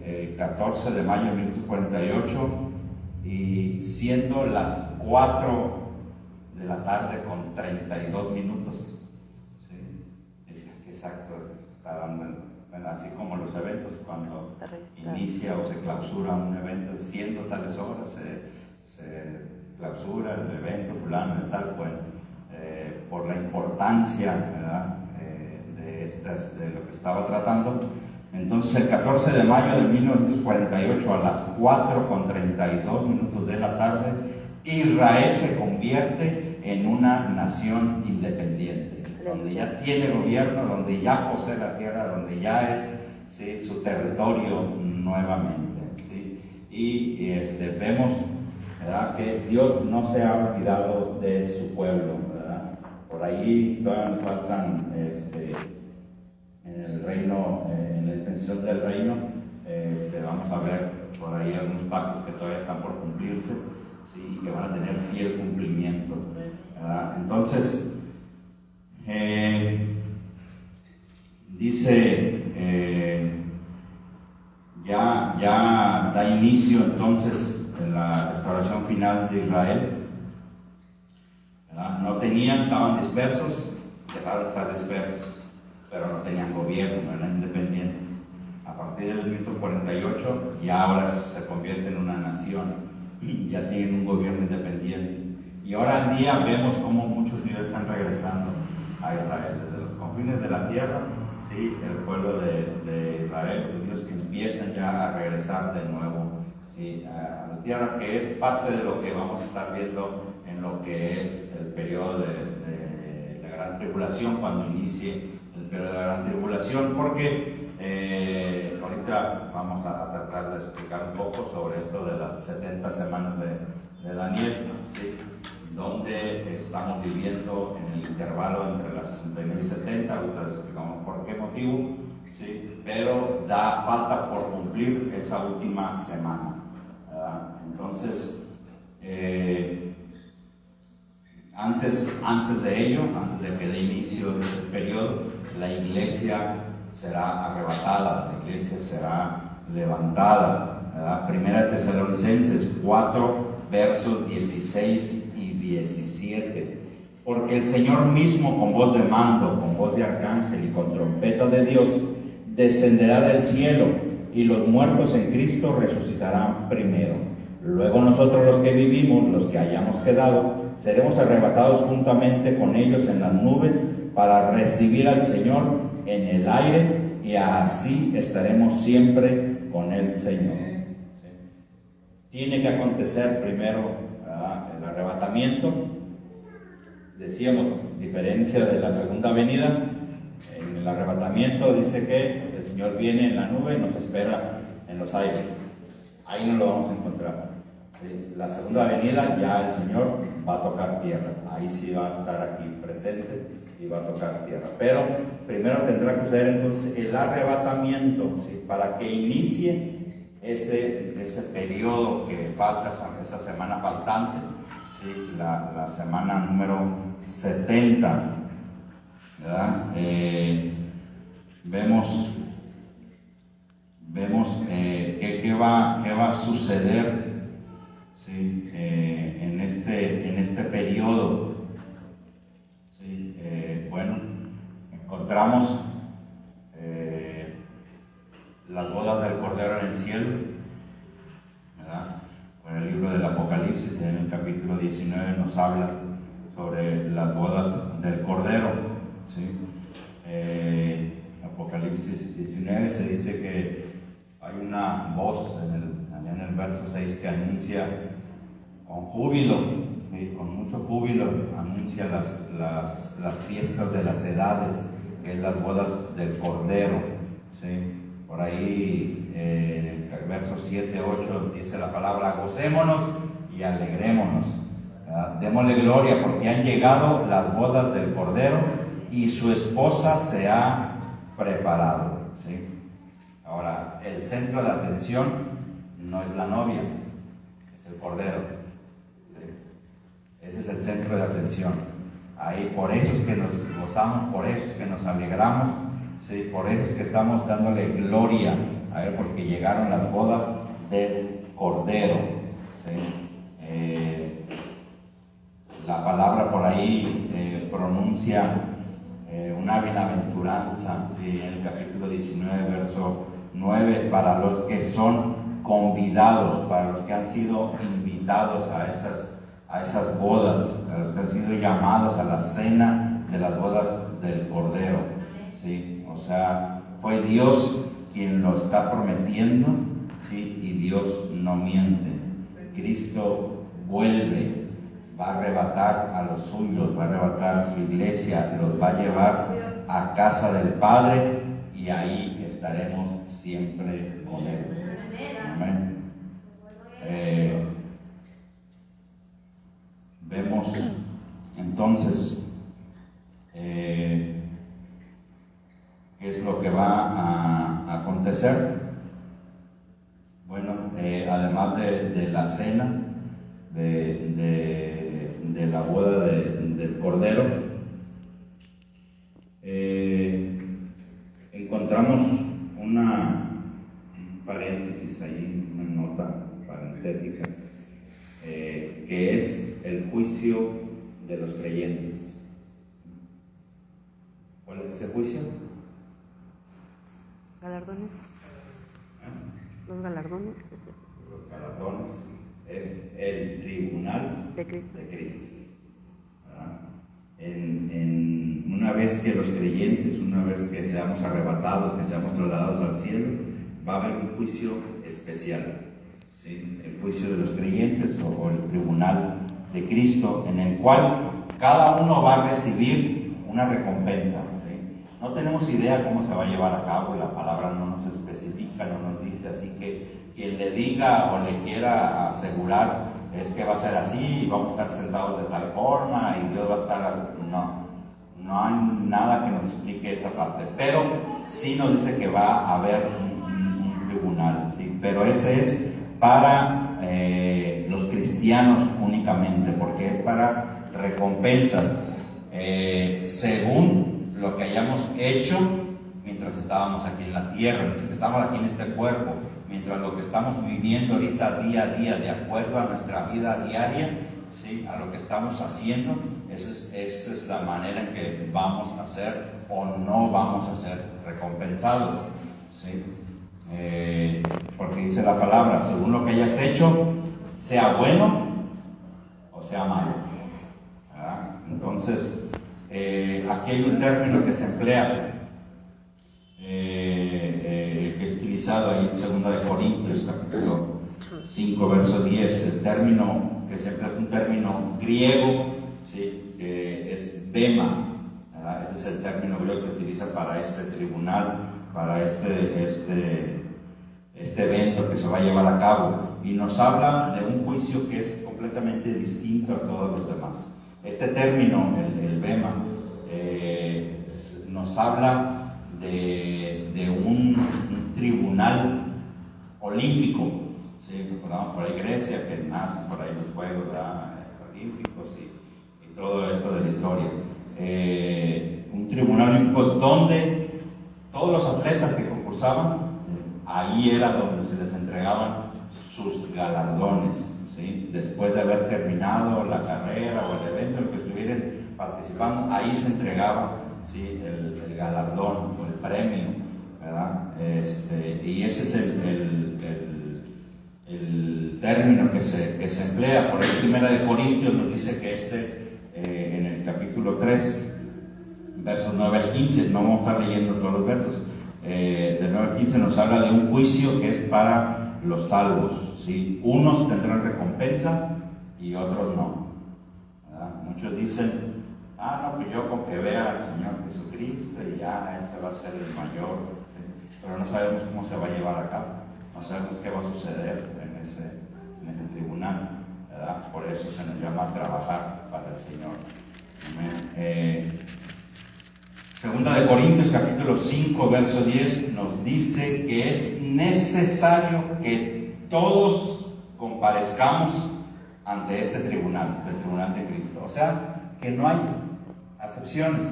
El 14 de mayo de 1948, y siendo las 4 de la tarde con 32 minutos, ¿sí? Es que exacto, está dando, bueno, así como los eventos, cuando inicia o se clausura un evento, siendo tales horas, se clausura el evento fulano de tal, bueno, por la importancia, ¿verdad? De lo que estaba tratando. Entonces el 14 de mayo de 1948 a las 4:32 de la tarde, Israel se convierte en una nación independiente, donde ya tiene gobierno, donde ya posee la tierra, donde ya es, ¿sí?, su territorio nuevamente, ¿sí? Y vemos, ¿verdad?, que Dios no se ha olvidado de su pueblo, ¿verdad? Por ahí todavía faltan, en el reino, en la extensión del reino, vamos a ver por ahí algunos pactos que todavía están por cumplirse, ¿sí?, y que van a tener fiel cumplimiento, ¿verdad? Entonces, dice, ya da inicio entonces en la restauración final de Israel, ¿verdad? No tenían, estaban dispersos, dejaron de estar dispersos, pero no tenían gobierno, eran independientes. A partir del 1948 ya ahora se convierte en una nación, ya tienen un gobierno independiente. Y ahora en día vemos cómo muchos judíos están regresando a Israel, desde los confines de la tierra, ¿sí? El pueblo de Israel, los judíos que empiezan ya a regresar de nuevo, ¿sí?, a la tierra, que es parte de lo que vamos a estar viendo en lo que es el periodo de la Gran Tribulación, cuando inicie el periodo de la Gran Tribulación, porque ahorita vamos a tratar de explicar un poco sobre esto de las 70 semanas de Daniel, ¿sí?, donde estamos viviendo en el intervalo entre las 69 y 70, ahorita les explicamos por qué motivo, ¿sí?, pero falta por cumplir esa última semana, ¿verdad? Entonces, antes de ello, antes de que dé inicio ese periodo, la iglesia será arrebatada, la iglesia será levantada, ¿verdad? Primera Tesalonicenses 4, versos 16 y 17. Porque el Señor mismo, con voz de mando, con voz de arcángel y con trompeta de Dios, descenderá del cielo, y los muertos en Cristo resucitarán primero. Luego nosotros, los que vivimos, los que hayamos quedado, seremos arrebatados juntamente con ellos en las nubes para recibir al Señor en el aire, y así estaremos siempre con el Señor. ¿Sí? Tiene que acontecer primero, ¿verdad?, el arrebatamiento. Decíamos, diferencia de la segunda venida. En el arrebatamiento dice que el Señor viene en la nube y nos espera en los aires. Ahí no lo vamos a encontrar, ¿sí? La segunda venida ya el Señor va a tocar tierra. Ahí sí va a estar aquí presente y va a tocar tierra. Pero primero tendrá que suceder entonces el arrebatamiento, ¿sí?, para que inicie ese periodo que falta, esa semana faltante, ¿sí?, la semana número 70, ¿verdad? Vemos vemos qué va a suceder, ¿sí? En este periodo. ¿Sí? Bueno, encontramos las bodas del Cordero en el cielo, ¿verdad? Con el libro del Apocalipsis, en el capítulo 19 nos habla sobre las bodas del Cordero, ¿sí? Apocalipsis 19 se dice que hay una voz allá en el verso 6 que anuncia con júbilo, ¿sí? Con mucho júbilo, anuncia las fiestas de las edades, que es las bodas del Cordero, ¿sí? Por ahí en el verso 7, 8 dice la palabra: gocémonos y alegrémonos, ¿verdad? Démosle gloria porque han llegado las bodas del Cordero y su esposa se ha preparado, ¿sí? Ahora, el centro de atención no es la novia, es el Cordero, ¿sí? Ese es el centro de atención. Ahí, por eso es que nos gozamos, por eso es que nos alegramos, ¿sí? Por eso es que estamos dándole gloria a Él, porque llegaron las bodas del Cordero, ¿sí? La palabra por ahí pronuncia una bienaventuranza, ¿sí? En el capítulo 19, verso 9, para los que son convidados, para los que han sido invitados a esas bodas, a los que han sido llamados a la cena de las bodas del Cordero, ¿sí? O sea, fue Dios quien lo está prometiendo, ¿sí? Y Dios no miente. Cristo vuelve, va a arrebatar a los suyos, va a arrebatar a su iglesia, los va a llevar a casa del Padre y ahí estaremos siempre con Él. Amén. Vemos entonces qué es lo que va a acontecer. Bueno, además de la cena, de la boda del Cordero, encontramos un paréntesis ahí, una nota parentética, que es el juicio de los creyentes. ¿Cuál es ese juicio? Galardones. Los galardones. Los galardones es el tribunal de Cristo. Una vez que los creyentes, una vez que seamos arrebatados, que seamos trasladados al cielo, va a haber un juicio especial, ¿sí? El juicio de los creyentes o el tribunal de Cristo, en el cual cada uno va a recibir una recompensa, ¿sí? No tenemos idea cómo se va a llevar a cabo, la palabra no nos especifica, no nos dice, así que quien le diga o le quiera asegurar es que va a ser así y vamos a estar sentados de tal forma y Dios va a estar... No hay nada que nos explique esa parte, pero sí nos dice que va a haber un tribunal, ¿sí? Pero ese es para los cristianos únicamente, porque es para recompensas según lo que hayamos hecho mientras estábamos aquí en la tierra, mientras estamos aquí en este cuerpo, mientras lo que estamos viviendo ahorita día a día, de acuerdo a nuestra vida diaria, ¿sí? A lo que estamos haciendo, esa es la manera en que vamos a ser o no vamos a ser recompensados, ¿sí? Porque dice la palabra, según lo que hayas hecho, sea bueno o sea malo, ¿verdad? Entonces, aquí hay un término que se emplea, que es utilizado ahí en 2 Corintios, capítulo 5, verso 10, el término que se emplea es un término griego, ¿sí? Que es bema, ¿verdad? Ese es el término griego que utiliza para este tribunal, para este evento que se va a llevar a cabo, y nos habla de un juicio que es completamente distinto a todos los demás. Este término, el bema, nos habla de un tribunal olímpico, ¿sí? Recordamos por ahí Grecia, que nacen por ahí los Juegos, ¿verdad? Olímpicos y todo esto de la historia. Un tribunal olímpico donde todos los atletas que concursaban ahí era donde se les entregaban sus galardones, ¿sí? Después de haber terminado la carrera o el evento en el que estuvieran participando, ahí se entregaba, ¿sí? el galardón o el premio, ¿verdad? Y ese es el término que se emplea. Por eso Primera de Corintios nos dice que en el capítulo 3, versos 9 al 15, no vamos a estar leyendo todos los versos, del 9 al 15 nos habla de un juicio que es para los salvos, ¿sí? Unos tendrán recompensa y otros no, ¿verdad? Muchos dicen, no, pues yo con que vea al Señor Jesucristo y ya ese va a ser el mayor, ¿sí? Pero no sabemos cómo se va a llevar a cabo, no sabemos qué va a suceder en ese tribunal, ¿verdad? Por eso se nos llama a trabajar para el Señor. Amén. Segunda de Corintios capítulo 5 verso 10 nos dice que es necesario que todos comparezcamos ante este tribunal, el tribunal de Cristo. O sea, que no hay acepciones,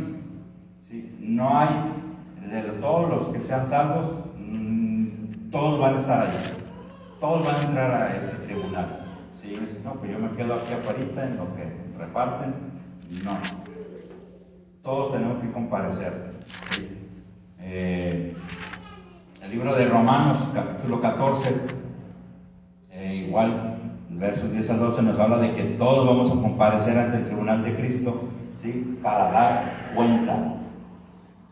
¿sí? No hay, de todos los que sean salvos, todos van a estar ahí, todos van a entrar a ese tribunal, ¿sí? No, pues yo me quedo aquí afuera en lo que reparten, no. Todos tenemos que comparecer, ¿sí? El libro de Romanos, capítulo 14, igual, versos 10 al 12 nos habla de que todos vamos a comparecer ante el tribunal de Cristo, ¿sí? Para dar cuenta,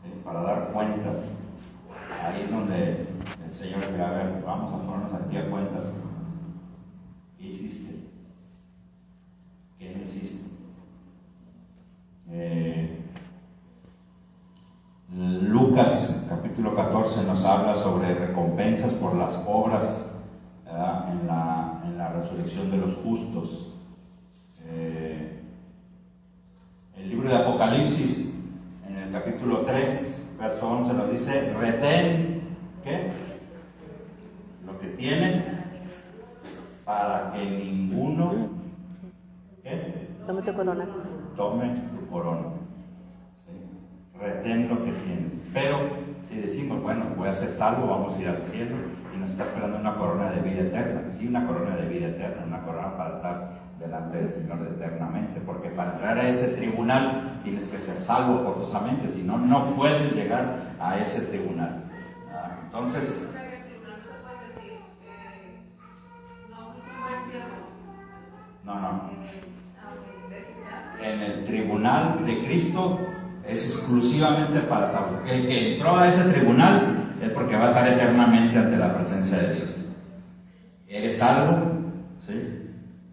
¿sí? Para dar cuentas. Ahí es donde el Señor dice, a ver, vamos a ponernos aquí a cuentas. ¿Qué hiciste? ¿Qué no hiciste? Lucas capítulo 14 nos habla sobre recompensas por las obras en la resurrección de los justos. El libro de Apocalipsis en el capítulo 3 verso 11 nos dice, retén, ¿qué? Lo que tienes para que ninguno, ¿qué? Tome tu corona. Tome tu corona. Retén lo que tienes. Pero si decimos, bueno, voy a ser salvo, vamos a ir al cielo y nos está esperando una corona de vida eterna, sí, una corona de vida eterna, una corona para estar delante del Señor eternamente, porque para entrar a ese tribunal tienes que ser salvo forzosamente, si no, no puedes llegar a ese tribunal. Entonces, no. En el tribunal de Cristo es exclusivamente para salvos. El que entró a ese tribunal es porque va a estar eternamente ante la presencia de Dios. Eres salvo, ¿sí?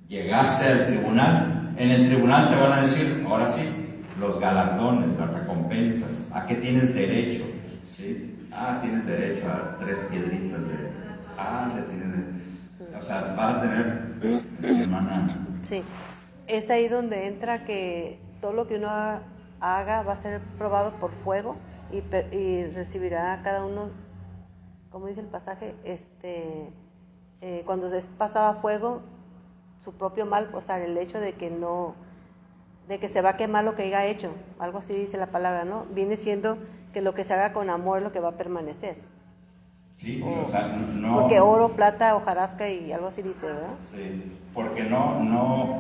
Llegaste al tribunal. En el tribunal te van a decir, ahora sí, los galardones, las recompensas, a qué tienes derecho, ¿sí? Tienes derecho a 3 piedritas le tienes o sea, vas a tener, hermana. Sí, es ahí donde entra que todo lo que uno haga va a ser probado por fuego y recibirá a cada uno, como dice el pasaje, cuando es pasado a fuego, su propio mal, o sea, el hecho de que se va a quemar lo que haya hecho, algo así dice la palabra, ¿no? Viene siendo que lo que se haga con amor es lo que va a permanecer. Sí, o sea, no. Porque oro, plata, hojarasca y algo así dice, ¿verdad? Sí, porque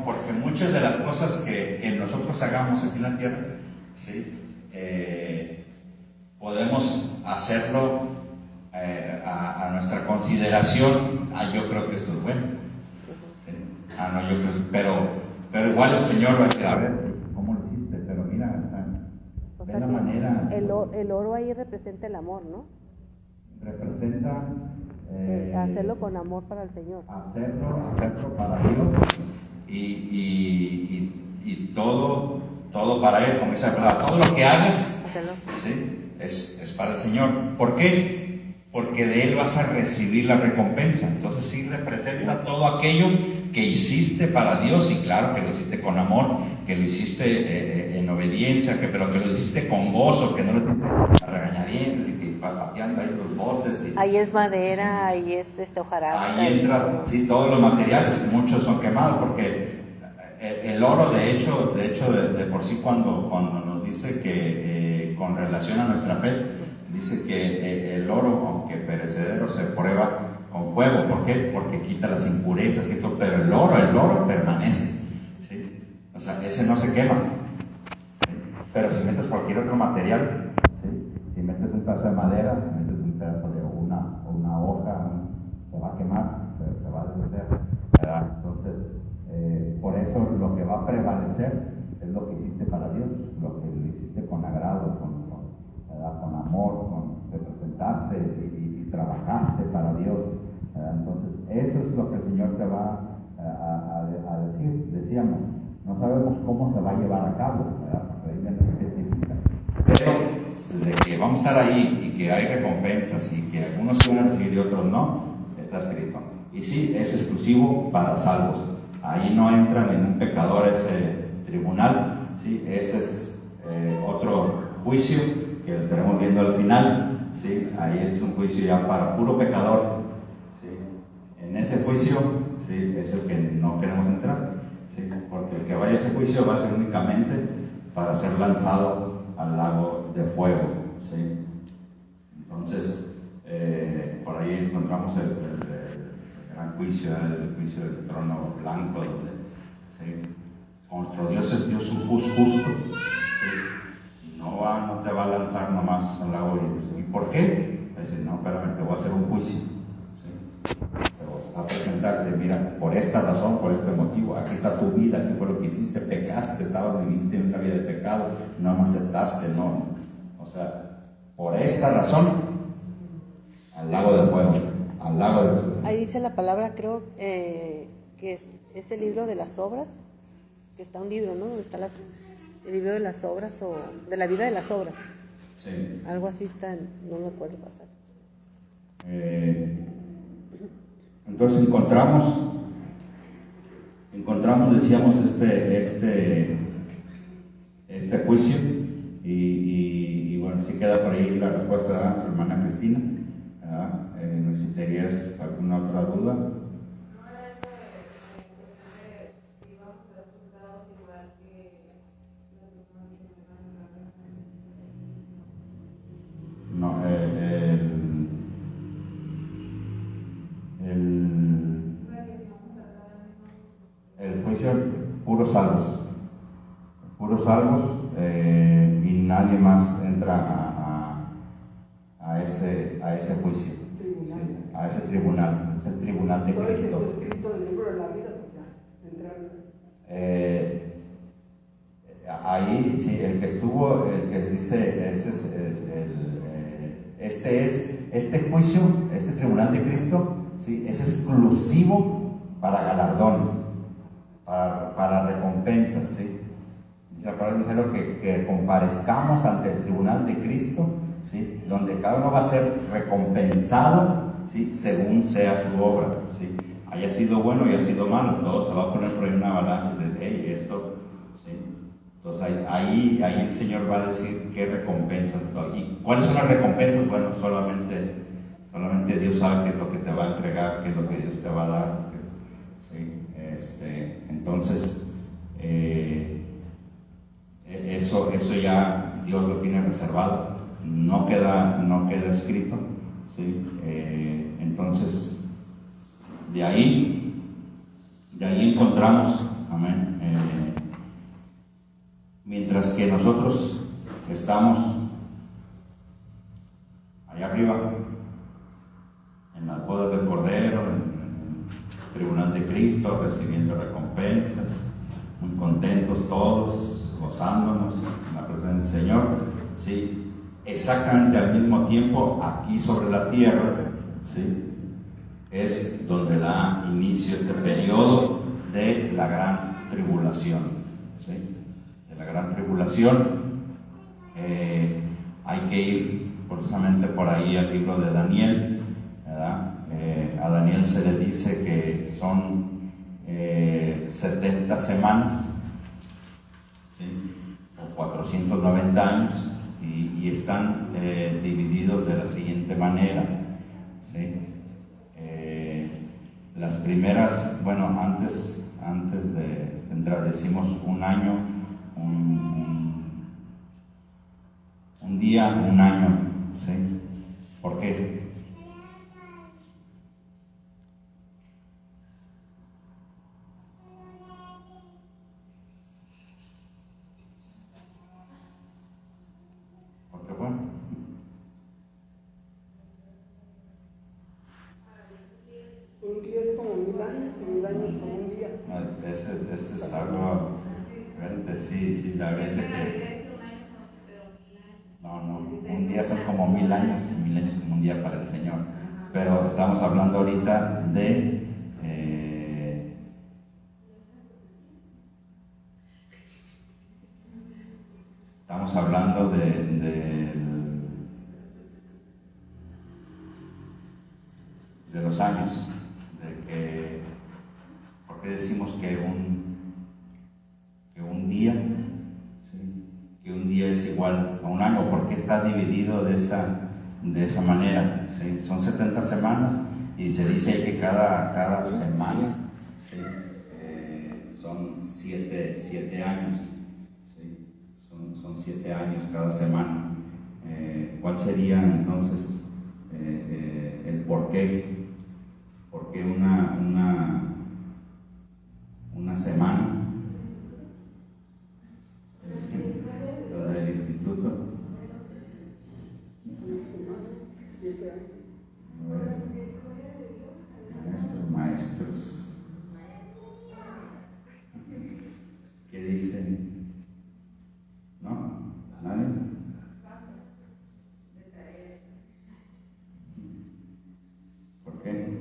porque muchas de las cosas que nosotros hagamos aquí en la tierra, ¿sí? Podemos hacerlo a nuestra consideración. Yo creo que esto es bueno. ¿Sí? No, yo creo, pero igual el Señor va a decir, a ver, ¿cómo lo hiciste? Pero mira, ve la manera. El oro ahí representa el amor, ¿no? Representa hacerlo con amor para el Señor, hacerlo para Dios y todo para Él, como dice la palabra, todo lo que hagas, ¿sí? es para el Señor. ¿Por qué? Porque de Él vas a recibir la recompensa. Entonces sí representa todo aquello que hiciste para Dios, y claro que lo hiciste con amor, que lo hiciste en obediencia, pero que lo hiciste con gozo, que no lo hiciste a regañadientes y que pateando ahí los botes. Ahí es madera, ahí es hojarasca. Ahí entra, sí, todos los materiales, muchos son quemados, porque el oro, de hecho de por sí, cuando nos dice que con relación a nuestra fe, dice que el oro, aunque porque perecedero se prueba con fuego. ¿Por qué? Porque quita las impurezas, pero el oro permanece, ¿sí? O sea, ese no se quema. ¿Sí? Pero si metes cualquier otro material, ¿sí? Si metes un pedazo de madera, si metes un pedazo de una hoja, se va a quemar, se va a deshacer, ¿verdad? Entonces, por eso lo que va a prevalecer es lo que hiciste para Dios, lo que lo hiciste con agrado, con amor, te presentaste y trabajaste para Dios. Entonces, eso es lo que el Señor te va a decir. Decíamos, no sabemos cómo se va a llevar a cabo, ¿verdad? Porque ahí viene específica. Pero de que vamos a estar ahí y que hay recompensas y que algunos se van a recibir y otros no, está escrito. Y sí, es exclusivo para salvos. Ahí no entra ningún pecador a ese tribunal, ¿sí? Ese es otro juicio que lo estaremos viendo al final, ¿sí? Ahí es un juicio ya para puro pecador, ¿sí? En ese juicio, ¿sí? Es el que no queremos entrar, ¿sí? Porque el que vaya a ese juicio va a ser únicamente para ser lanzado al lago de fuego, ¿sí? Entonces, por ahí encontramos el gran juicio, el juicio del trono blanco, donde, ¿sí? Nuestro Dios es Dios justo, ¿sí? No te va a lanzar nomás al lago. ¿Y por qué? Dice, no, espérame, te voy a hacer un juicio, ¿sí? Te voy a presentarte, mira, por esta razón, por este motivo, aquí está tu vida, aquí fue lo que hiciste, pecaste, viviste en una vida de pecado, no me aceptaste, no. O sea, por esta razón, al lago de fuego, al lago de fuego. Ahí dice la palabra, creo, que es el libro de las obras, que está un libro, ¿no? Donde está el libro de las obras o de la vida de las obras. Sí. Algo así está, no me acuerdo pasar. Entonces encontramos, decíamos, este juicio y bueno, si queda por ahí la respuesta de nuestra hermana Cristina. No sé si tenías alguna otra duda. No, el juicio, puros salvos, y nadie más entra a ese juicio, ¿sí? A ese tribunal, es el tribunal de Cristo. Todo escrito en el libro de la vida, pues ya entraron. Ahí, sí, el que estuvo, el que dice, ese es este juicio, este tribunal de Cristo, ¿sí? Es exclusivo para galardones, para recompensas, ¿sí? Dice la palabra del cielo que comparezcamos ante el tribunal de Cristo, ¿sí? Donde cada uno va a ser recompensado, ¿sí? Según sea su obra, ¿sí? Haya sido bueno y haya sido malo, todo se va a poner por ahí en una balanza de, hey, esto, ¿sí? Entonces ahí el Señor va a decir qué recompensas. ¿Y cuáles son las recompensas? Bueno, solamente Dios sabe qué es lo que te va a entregar, qué es lo que Dios te va a dar, ¿sí? Entonces, eso ya Dios lo tiene reservado, no queda escrito, ¿sí? Entonces, de ahí encontramos, amén, mientras que nosotros estamos allá arriba, en las bodas del Cordero, en el tribunal de Cristo, recibiendo recompensas, muy contentos todos, gozándonos en la presencia del Señor, ¿sí? Exactamente al mismo tiempo, aquí sobre la tierra, ¿sí? Es donde da inicio este periodo de la gran tribulación, ¿sí? De la gran tribulación. Hay que ir precisamente por ahí al libro de Daniel, ¿verdad? A Daniel se le dice que son 70 semanas, ¿sí? O 490 años, y están divididos de la siguiente manera, ¿sí? Las primeras, bueno, antes de entrar decimos un año, un día, un año, ¿sí? ¿Por qué? ese es algo diferente. Sí, la verdad es que no, un día son como 1000 años y 1000 años como un día para el Señor. Pero estamos hablando ahorita de estamos hablando de los años, porque decimos que un día, ¿sí? Que un día es igual a un año, porque está dividido de esa manera, ¿sí? Son 70 semanas y se dice que cada semana, ¿sí? Son 7 años, ¿sí? Son 7 años cada semana. ¿Cuál sería entonces el por qué? Porque una semana, lo del instituto, maestros, ¿qué dicen? ¿No? ¿Nadie? ¿Por qué?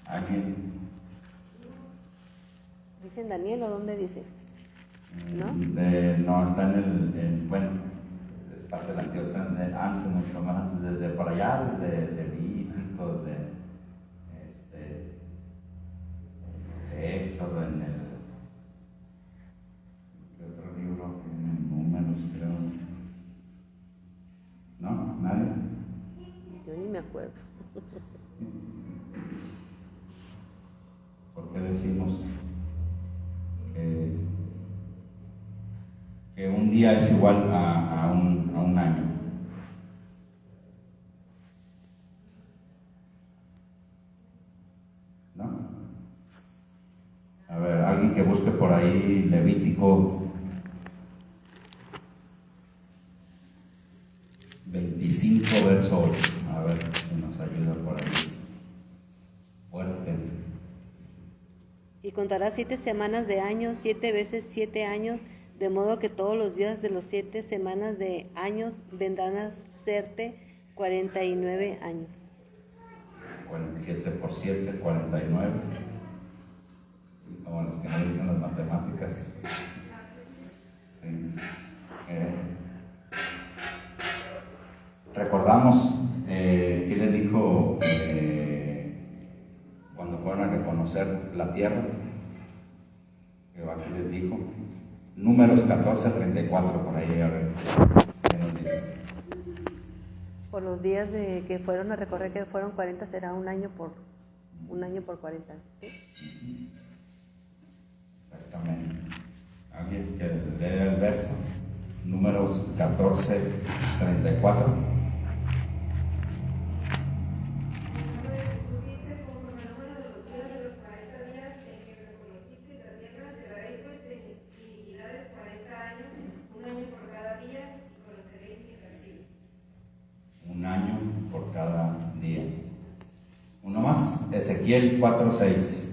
¿Alguien? ¿Dice en Daniel o dónde dice? ¿No? No, está bueno, es parte del Antiguo Testamento, antes, mucho más antes, desde por allá, desde Levíticos, de Éxodo, ¿qué otro libro? En Números, creo. ¿No? ¿Nadie? Yo ni me acuerdo. ¿Por qué decimos que un día es igual a un año? ¿No? A ver, alguien que busque por ahí Levítico 25, verso 8. A ver si nos ayuda por ahí. Fuerte. Y contará 7 semanas de años, 7 veces 7 años, de modo que todos los días de los 7 semanas de años vendrán a serte 49 años. 47 por 7, 49. Y como los que no dicen las matemáticas. Sí. Recordamos que le dijo cuando fueron a reconocer la tierra, Jehová que les dijo, Números 14, 34, por ahí, a ver, ¿qué nos dice? Por los días de que fueron a recorrer, que fueron 40, será un año por 40. ¿Sí? Exactamente. ¿Alguien que lea el verso? Números 14, 34. Un año por cada día. Uno más, Ezequiel 4:6. Eso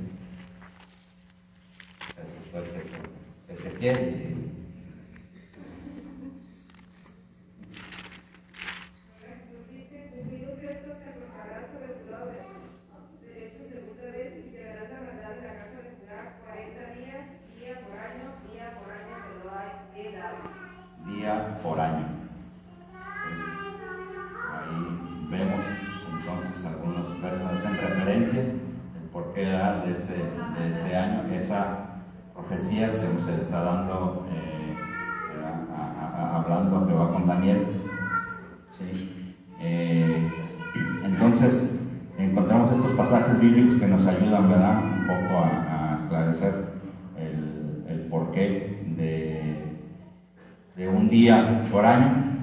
está Ezequiel. Día por año. Ahí vemos entonces algunos versos en referencia, el porqué de ese año. Esa profecía se le está dando, hablando a Jehová con Daniel. ¿Sí? Entonces, encontramos estos pasajes bíblicos que nos ayudan, ¿verdad?, un poco a esclarecer el porqué de un día por año.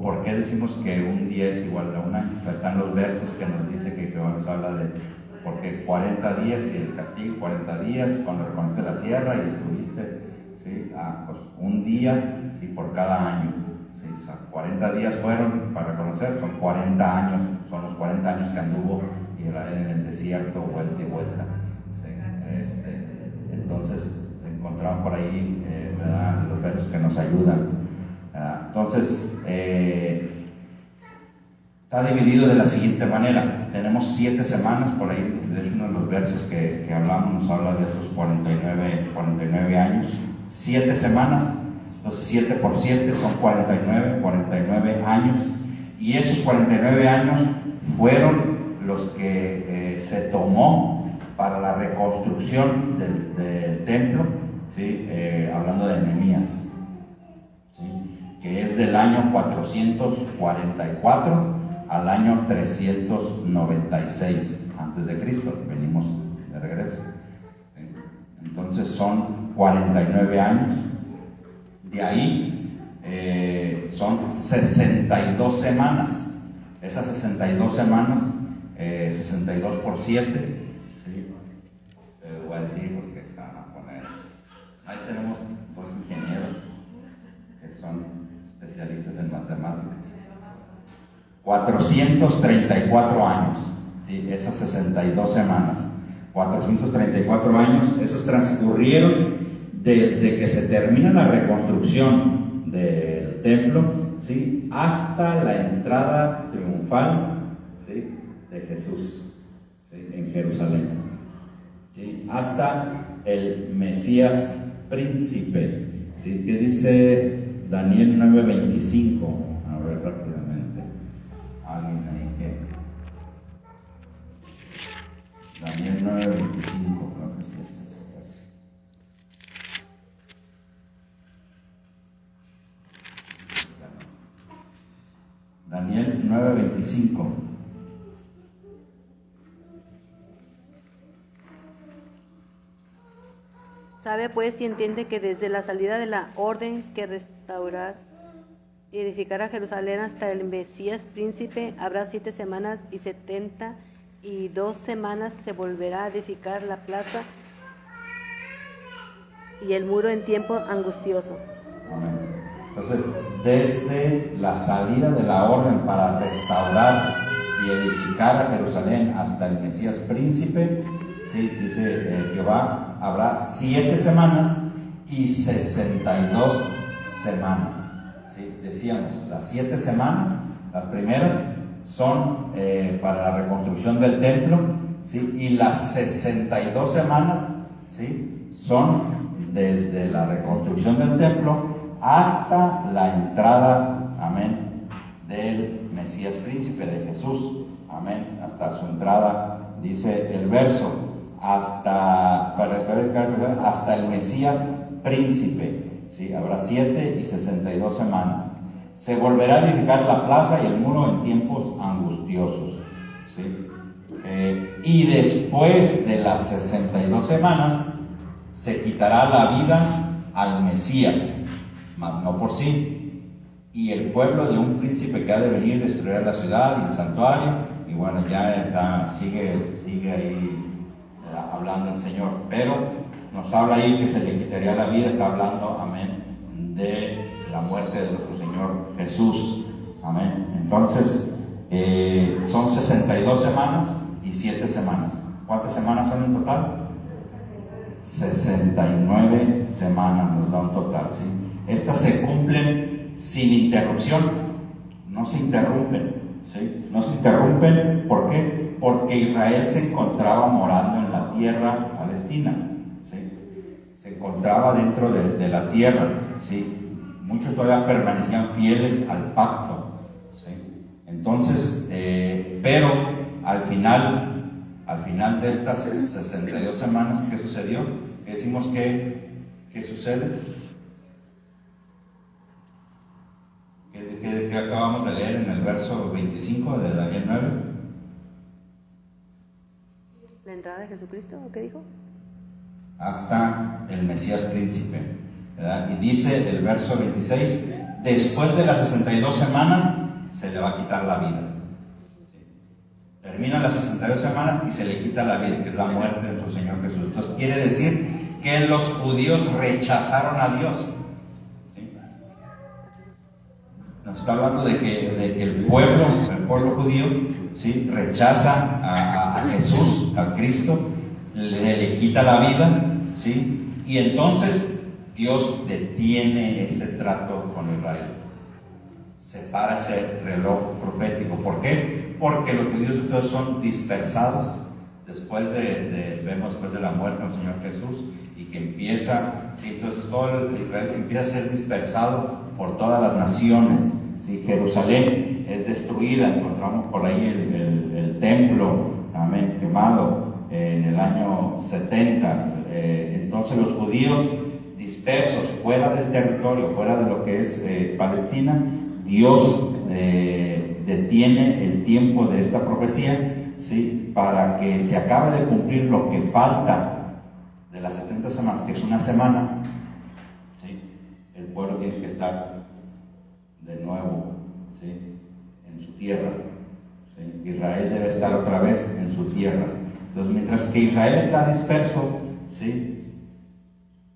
¿Por qué decimos que un día es igual a un año? O sea, están los versos que nos dice que Jehová nos habla de porque 40 días y el castigo, 40 días cuando reconoce la tierra y estuviste, ¿sí? Pues un día, ¿sí?, por cada año, ¿sí? O sea, 40 días fueron para reconocer, son 40 años, son que anduvo Israel en el desierto, vuelta y vuelta. ¿Sí? Entonces, encontramos por ahí, ¿verdad?, los versos que nos ayudan. Entonces, está dividido de la siguiente manera. Tenemos 7 semanas, por ahí, de uno de los versos que hablamos, nos habla de esos 49 años. 7 semanas, entonces 7 por 7 son 49 años. Y esos 49 años fueron los que se tomó para la reconstrucción del templo, ¿sí? Hablando de Nehemías, ¿sí?, que es del año 444 al año 396 antes de Cristo. Venimos de regreso, ¿sí? Entonces son 49 años. De ahí son 62 semanas. Esas 62 semanas, 62 por 7, ¿sí? Se lo voy a decir porque se van a poner. Ahí tenemos 2 ingenieros que son especialistas en matemáticas. 434 años, ¿sí? Esas 62 semanas. 434 años, esos transcurrieron desde que se termina la reconstrucción del templo, ¿sí?, hasta la entrada triunfal, ¿sí?, de Jesús, ¿sí?, en Jerusalén, ¿sí?, hasta el Mesías príncipe, ¿sí? ¿Qué dice Daniel 9:25? A ver rápidamente. Alguien ahí que... Daniel 9:25, creo que sí es ese verso. Daniel 9:25. Sabe pues y entiende que desde la salida de la orden que restaurar y edificar a Jerusalén hasta el Mesías príncipe habrá 7 semanas y 72 semanas se volverá a edificar la plaza y el muro en tiempo angustioso. Amén. Entonces, desde la salida de la orden para restaurar y edificar a Jerusalén hasta el Mesías príncipe, ¿sí?, dice Jehová, habrá 7 semanas y 62 semanas. ¿Sí? Decíamos, las 7 semanas, las primeras, son para la reconstrucción del templo, ¿sí?, y las 62 semanas, ¿sí?, son desde la reconstrucción del templo hasta la entrada, amén, del Mesías príncipe, de Jesús, amén, hasta su entrada, dice el verso, hasta el Mesías príncipe, ¿sí? Habrá 7 y 62 semanas. Se volverá a edificar la plaza y el muro en tiempos angustiosos, ¿sí? Y después de las 62 semanas se quitará la vida al Mesías, mas no por sí, y el pueblo de un príncipe que ha de venir destruirá la ciudad y el santuario. Y bueno, ya sigue ahí hablando el Señor, pero nos habla ahí que se le quitaría la vida. Está hablando, amén, de la muerte de nuestro Señor Jesús, amén. Entonces son 62 semanas y 7 semanas. ¿Cuántas semanas son en total? 69 semanas nos da un total, ¿sí? Estas se cumplen sin interrupción, no se interrumpen, ¿sí? No se interrumpen, ¿por qué? Porque Israel se encontraba morando en la tierra palestina, ¿sí? Se encontraba dentro de la tierra, ¿sí? Muchos todavía permanecían fieles al pacto, ¿sí? Entonces, pero al final de estas 62 semanas, ¿qué sucedió? ¿Qué decimos que sucede? ¿Qué acabamos de leer en el verso 25 de Daniel 9? ¿La entrada de Jesucristo o qué dijo? Hasta el Mesías príncipe, ¿verdad? Y dice el verso 26, después de las 62 semanas se le va a quitar la vida. Terminan las 62 semanas y se le quita la vida, que es la muerte de nuestro Señor Jesús. Entonces quiere decir que los judíos rechazaron a Dios, ¿sí? Nos está hablando de que el pueblo pueblo judío, ¿sí? Rechaza a Jesús, a Cristo, le quita la vida, ¿sí? Y entonces Dios detiene ese trato con Israel. Separa ese reloj profético. ¿Por qué? Porque los judíos entonces son dispersados después después de la muerte del Señor Jesús, y que empieza, ¿sí? Entonces todo Israel empieza a ser dispersado por todas las naciones, ¿sí? Jerusalén es destruida, encontramos por ahí el templo, amén, quemado en el año 70. Entonces los judíos dispersos fuera del territorio, fuera de lo que es Palestina, Dios detiene el tiempo de esta profecía, ¿sí? Para que se acabe de cumplir lo que falta de las 70 semanas, que es una semana, ¿sí? El pueblo tiene que estar de nuevo, ¿sí? En su tierra, ¿sí? Israel debe estar otra vez en su tierra. Entonces, mientras que Israel está disperso, ¿sí?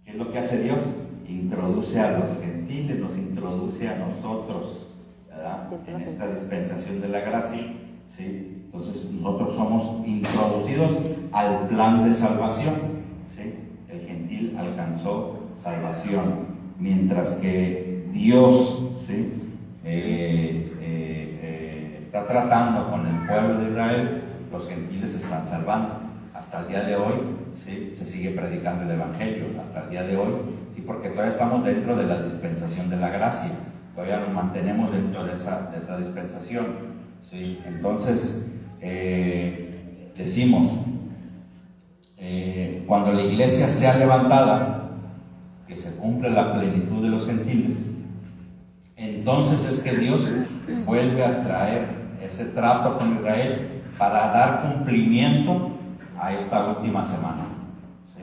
¿Qué es lo que hace Dios? Introduce a los gentiles, nos introduce a nosotros, ¿verdad? En esta dispensación de la gracia, ¿sí? Entonces nosotros somos introducidos al plan de salvación, ¿sí? El gentil alcanzó salvación, mientras que Dios, ¿sí? Está tratando con el pueblo de Israel, los gentiles se están salvando. Hasta el día de hoy, ¿sí? Se sigue predicando el Evangelio, hasta el día de hoy, ¿sí? Porque todavía estamos dentro de la dispensación de la gracia, todavía nos mantenemos dentro de esa dispensación, ¿sí? Entonces, decimos, cuando la iglesia sea levantada, que se cumple la plenitud de los gentiles, entonces es que Dios vuelve a traer ese trato con Israel para dar cumplimiento a esta última semana, ¿sí?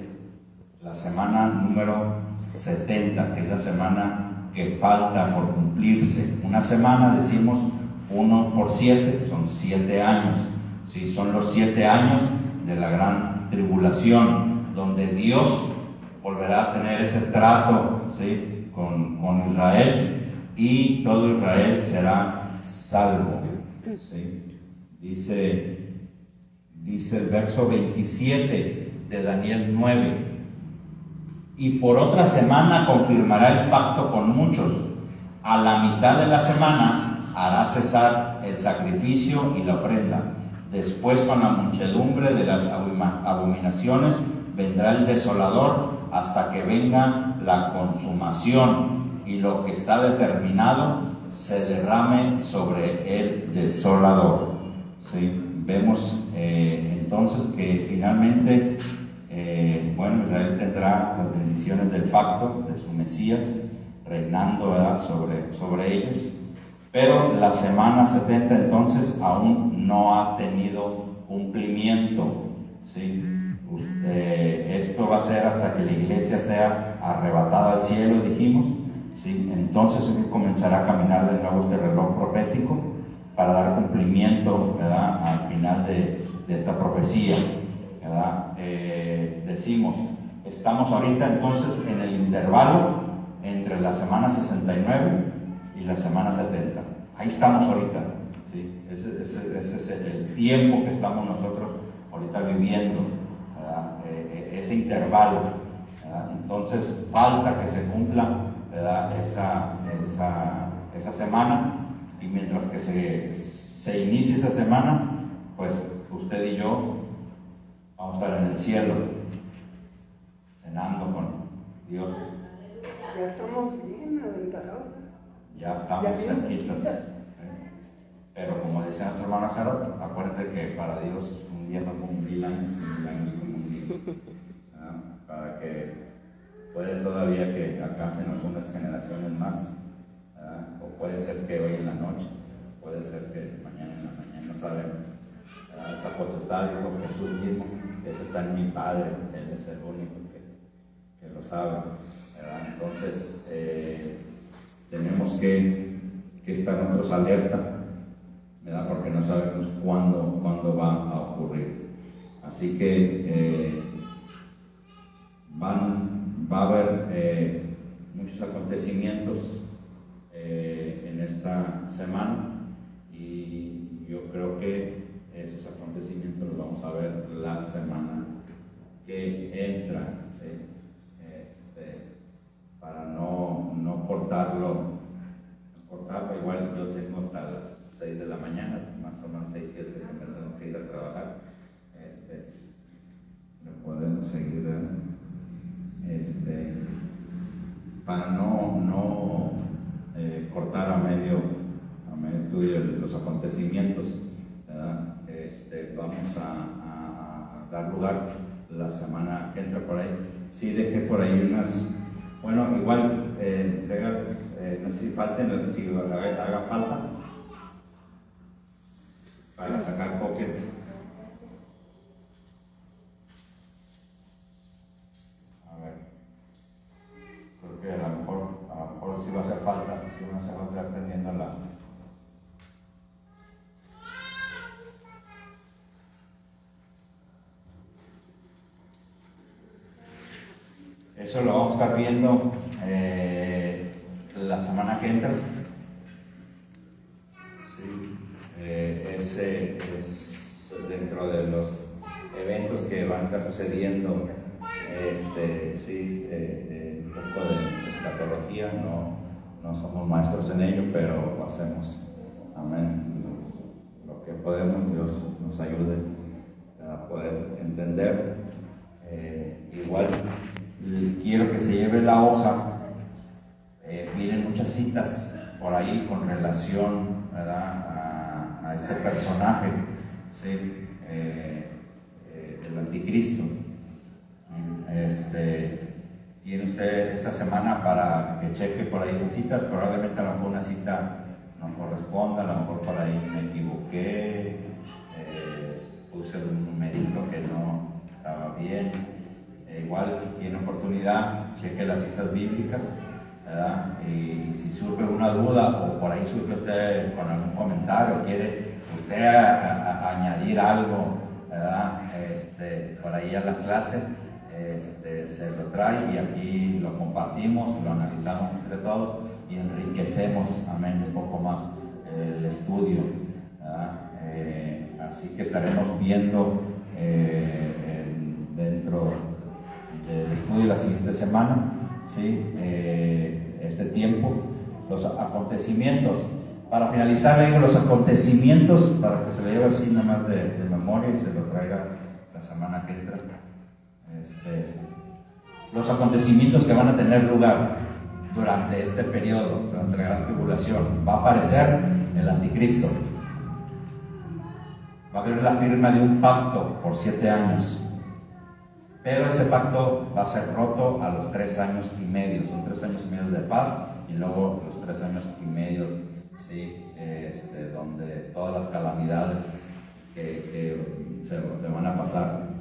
La semana número 70, que es la semana que falta por cumplirse. Una semana, decimos, 1 por 7, son 7 años, ¿sí? Son los 7 años de la gran tribulación, donde Dios volverá a tener ese trato, ¿sí? con Israel, y todo Israel será salvo, ¿sí? Dice el verso 27 de Daniel 9: y por otra semana confirmará el pacto con muchos. A la mitad de la semana hará cesar el sacrificio y la ofrenda. Después, con la muchedumbre de las abominaciones, vendrá el desolador hasta que venga la consumación, y lo que está determinado se derrame sobre el desolador. ¿Sí? Vemos entonces que finalmente, Israel tendrá las bendiciones del pacto de su Mesías reinando, ¿verdad?, sobre ellos. Pero la semana 70 entonces aún no ha tenido cumplimiento, ¿sí? Esto va a ser hasta que la iglesia sea arrebatada al cielo, dijimos, ¿sí? Entonces comenzará a caminar de nuevo este reloj profético para dar cumplimiento, ¿verdad?, al final de esta profecía, ¿verdad? Decimos, estamos ahorita entonces en el intervalo entre la semana 69 y la semana 70. Ahí estamos ahorita, ¿sí? Ese es el tiempo que estamos nosotros ahorita viviendo, ¿verdad? Ese intervalo, ¿verdad? Entonces falta que se cumpla, ¿verdad?, esa semana, y mientras que se inicie esa semana, pues usted y yo vamos a estar en el cielo cenando con Dios. Ya estamos bien aventados. Ya estamos cerquitas. Pero como decía nuestro hermano Jarot, acuérdense que para Dios un día no como 1000 años, y 1000 años como un día. Para que puede todavía que alcancen algunas generaciones más, o puede ser que hoy en la noche, puede ser que mañana en la mañana, no sabemos. Esa potestad, dijo Jesús mismo, eso está en mi Padre, Él es el único que lo sabe, ¿verdad? Entonces tenemos que estar nosotros alerta, ¿verdad?, porque no sabemos cuándo va a ocurrir. Así que va a haber muchos acontecimientos en esta semana, y vamos a ver la semana que entra, ¿sí? Para no cortarlo, igual yo tengo hasta las 6 de la mañana, más o menos 6, 7, que me tengo que ir a trabajar. Lo podemos seguir, para no cortar a medio estudio los acontecimientos, ¿verdad? Vamos a dar lugar la semana que entra por ahí. Sí, dejé por ahí unas, bueno, igual entregas, no sé si falten, si haga falta para sacar copia. A ver, creo que a lo mejor sí va a hacer falta, si no se va a estar aprendiendo la. Eso lo vamos a estar viendo la semana que entra. Sí. Ese es dentro de los eventos que van a estar sucediendo. Un poco de escatología, no somos maestros en ello, pero lo hacemos. Amén. Lo que podemos, Dios nos ayude a poder entender. Igual quiero que se lleve la hoja. Vienen muchas citas por ahí con relación, ¿verdad?, a este personaje, ¿sí? El anticristo. Tiene usted esta semana para que cheque por ahí sus citas. Probablemente a lo mejor una cita no corresponda, a lo mejor por ahí me equivoqué, puse un numerito que no estaba bien. Igual tiene oportunidad, cheque las citas bíblicas, ¿verdad? Y si surge una duda o por ahí surge usted con algún comentario, quiere usted añadir algo, ¿verdad? Por ahí a la clase, se lo trae y aquí lo compartimos, lo analizamos entre todos y enriquecemos, amén, un poco más el estudio, ¿verdad? Así que estaremos viendo dentro del estudio la siguiente semana, ¿sí? Este tiempo, los acontecimientos. Para finalizar, le digo los acontecimientos, para que se lo lleve así nada más de memoria y se lo traiga la semana que entra. Los acontecimientos que van a tener lugar durante este periodo, durante la gran tribulación. Va a aparecer el anticristo. Va a haber la firma de un pacto por 7 años. Pero ese pacto va a ser roto a los 3 años y medio. Son 3 años y medio de paz y luego los 3 años y medio, ¿sí? Donde todas las calamidades que se van a pasar.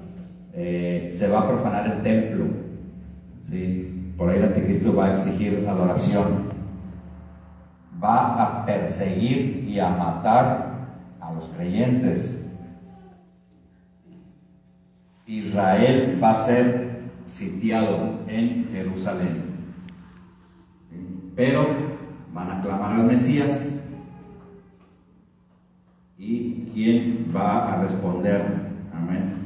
Se va a profanar el templo, ¿sí? Por ahí el anticristo va a exigir adoración. Va a perseguir y a matar a los creyentes. Israel va a ser sitiado en Jerusalén, pero van a clamar al Mesías. ¿Y quién va a responder? Amén.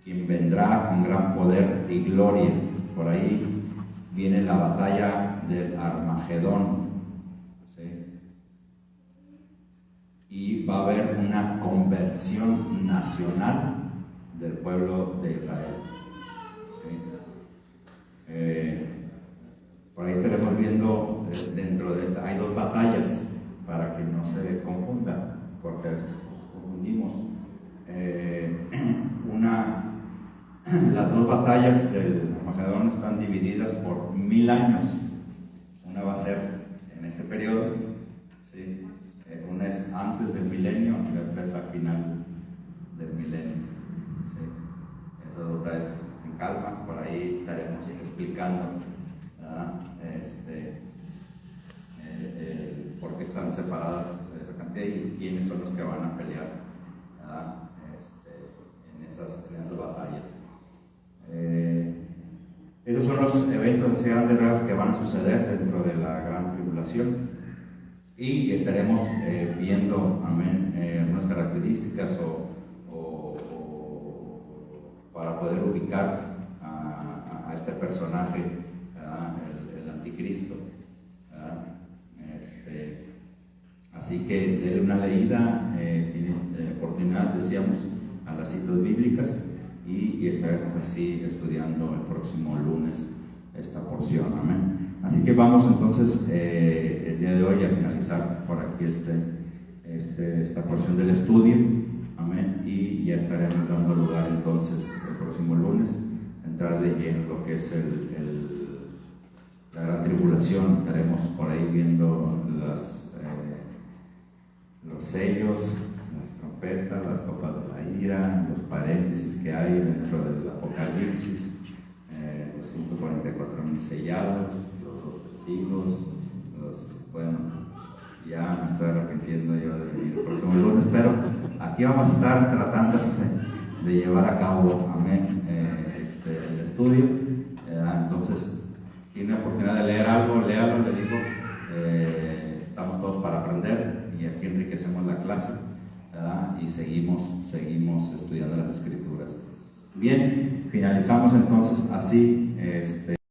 Quien vendrá con gran poder y gloria. Por ahí viene la batalla del Armagedón, ¿sí? Y va a haber una conversión nacional del pueblo de Israel, ¿sí? Por ahí estaremos viendo dentro de esta, hay 2 batallas para que no se confunda, porque a veces confundimos. Las 2 batallas del Armagedón están divididas por 1000 años. Una va a ser en este periodo, ¿sí? Una es antes del milenio y la otra es al final del milenio, ¿sí? Esas 2 batallas en calma, por ahí estaremos explicando, ¿verdad? Por qué están separadas de esa cantidad y quiénes son los que van a pelear, ¿verdad? En esas batallas. Esos son los eventos de grandes rasgos que van a suceder dentro de la gran tribulación y estaremos viendo, amén, algunas características o ubicar a este personaje, el anticristo. Así que denle una leída, tienen oportunidad, decíamos, a las citas bíblicas y estaremos así estudiando el próximo lunes esta porción, amén. Así que vamos entonces el día de hoy a finalizar por aquí esta porción del estudio, amén, y ya estaremos dando lugar entonces el próximo lunes a entrar de lleno en lo que es la gran tribulación. Estaremos por ahí viendo los sellos, las trompetas, las copas de la ira, los paréntesis que hay dentro del Apocalipsis, los 144,000 sellados, los 2 testigos, bueno, ya me estoy arrepintiendo yo de venir el próximo lunes, pero aquí vamos a estar tratando de llevar a cabo, amén, el estudio. Entonces, tiene oportunidad de leer algo, léalo, le digo, estamos todos para aprender y aquí enriquecemos la clase, ¿verdad? Y seguimos estudiando las Escrituras. Bien, finalizamos entonces así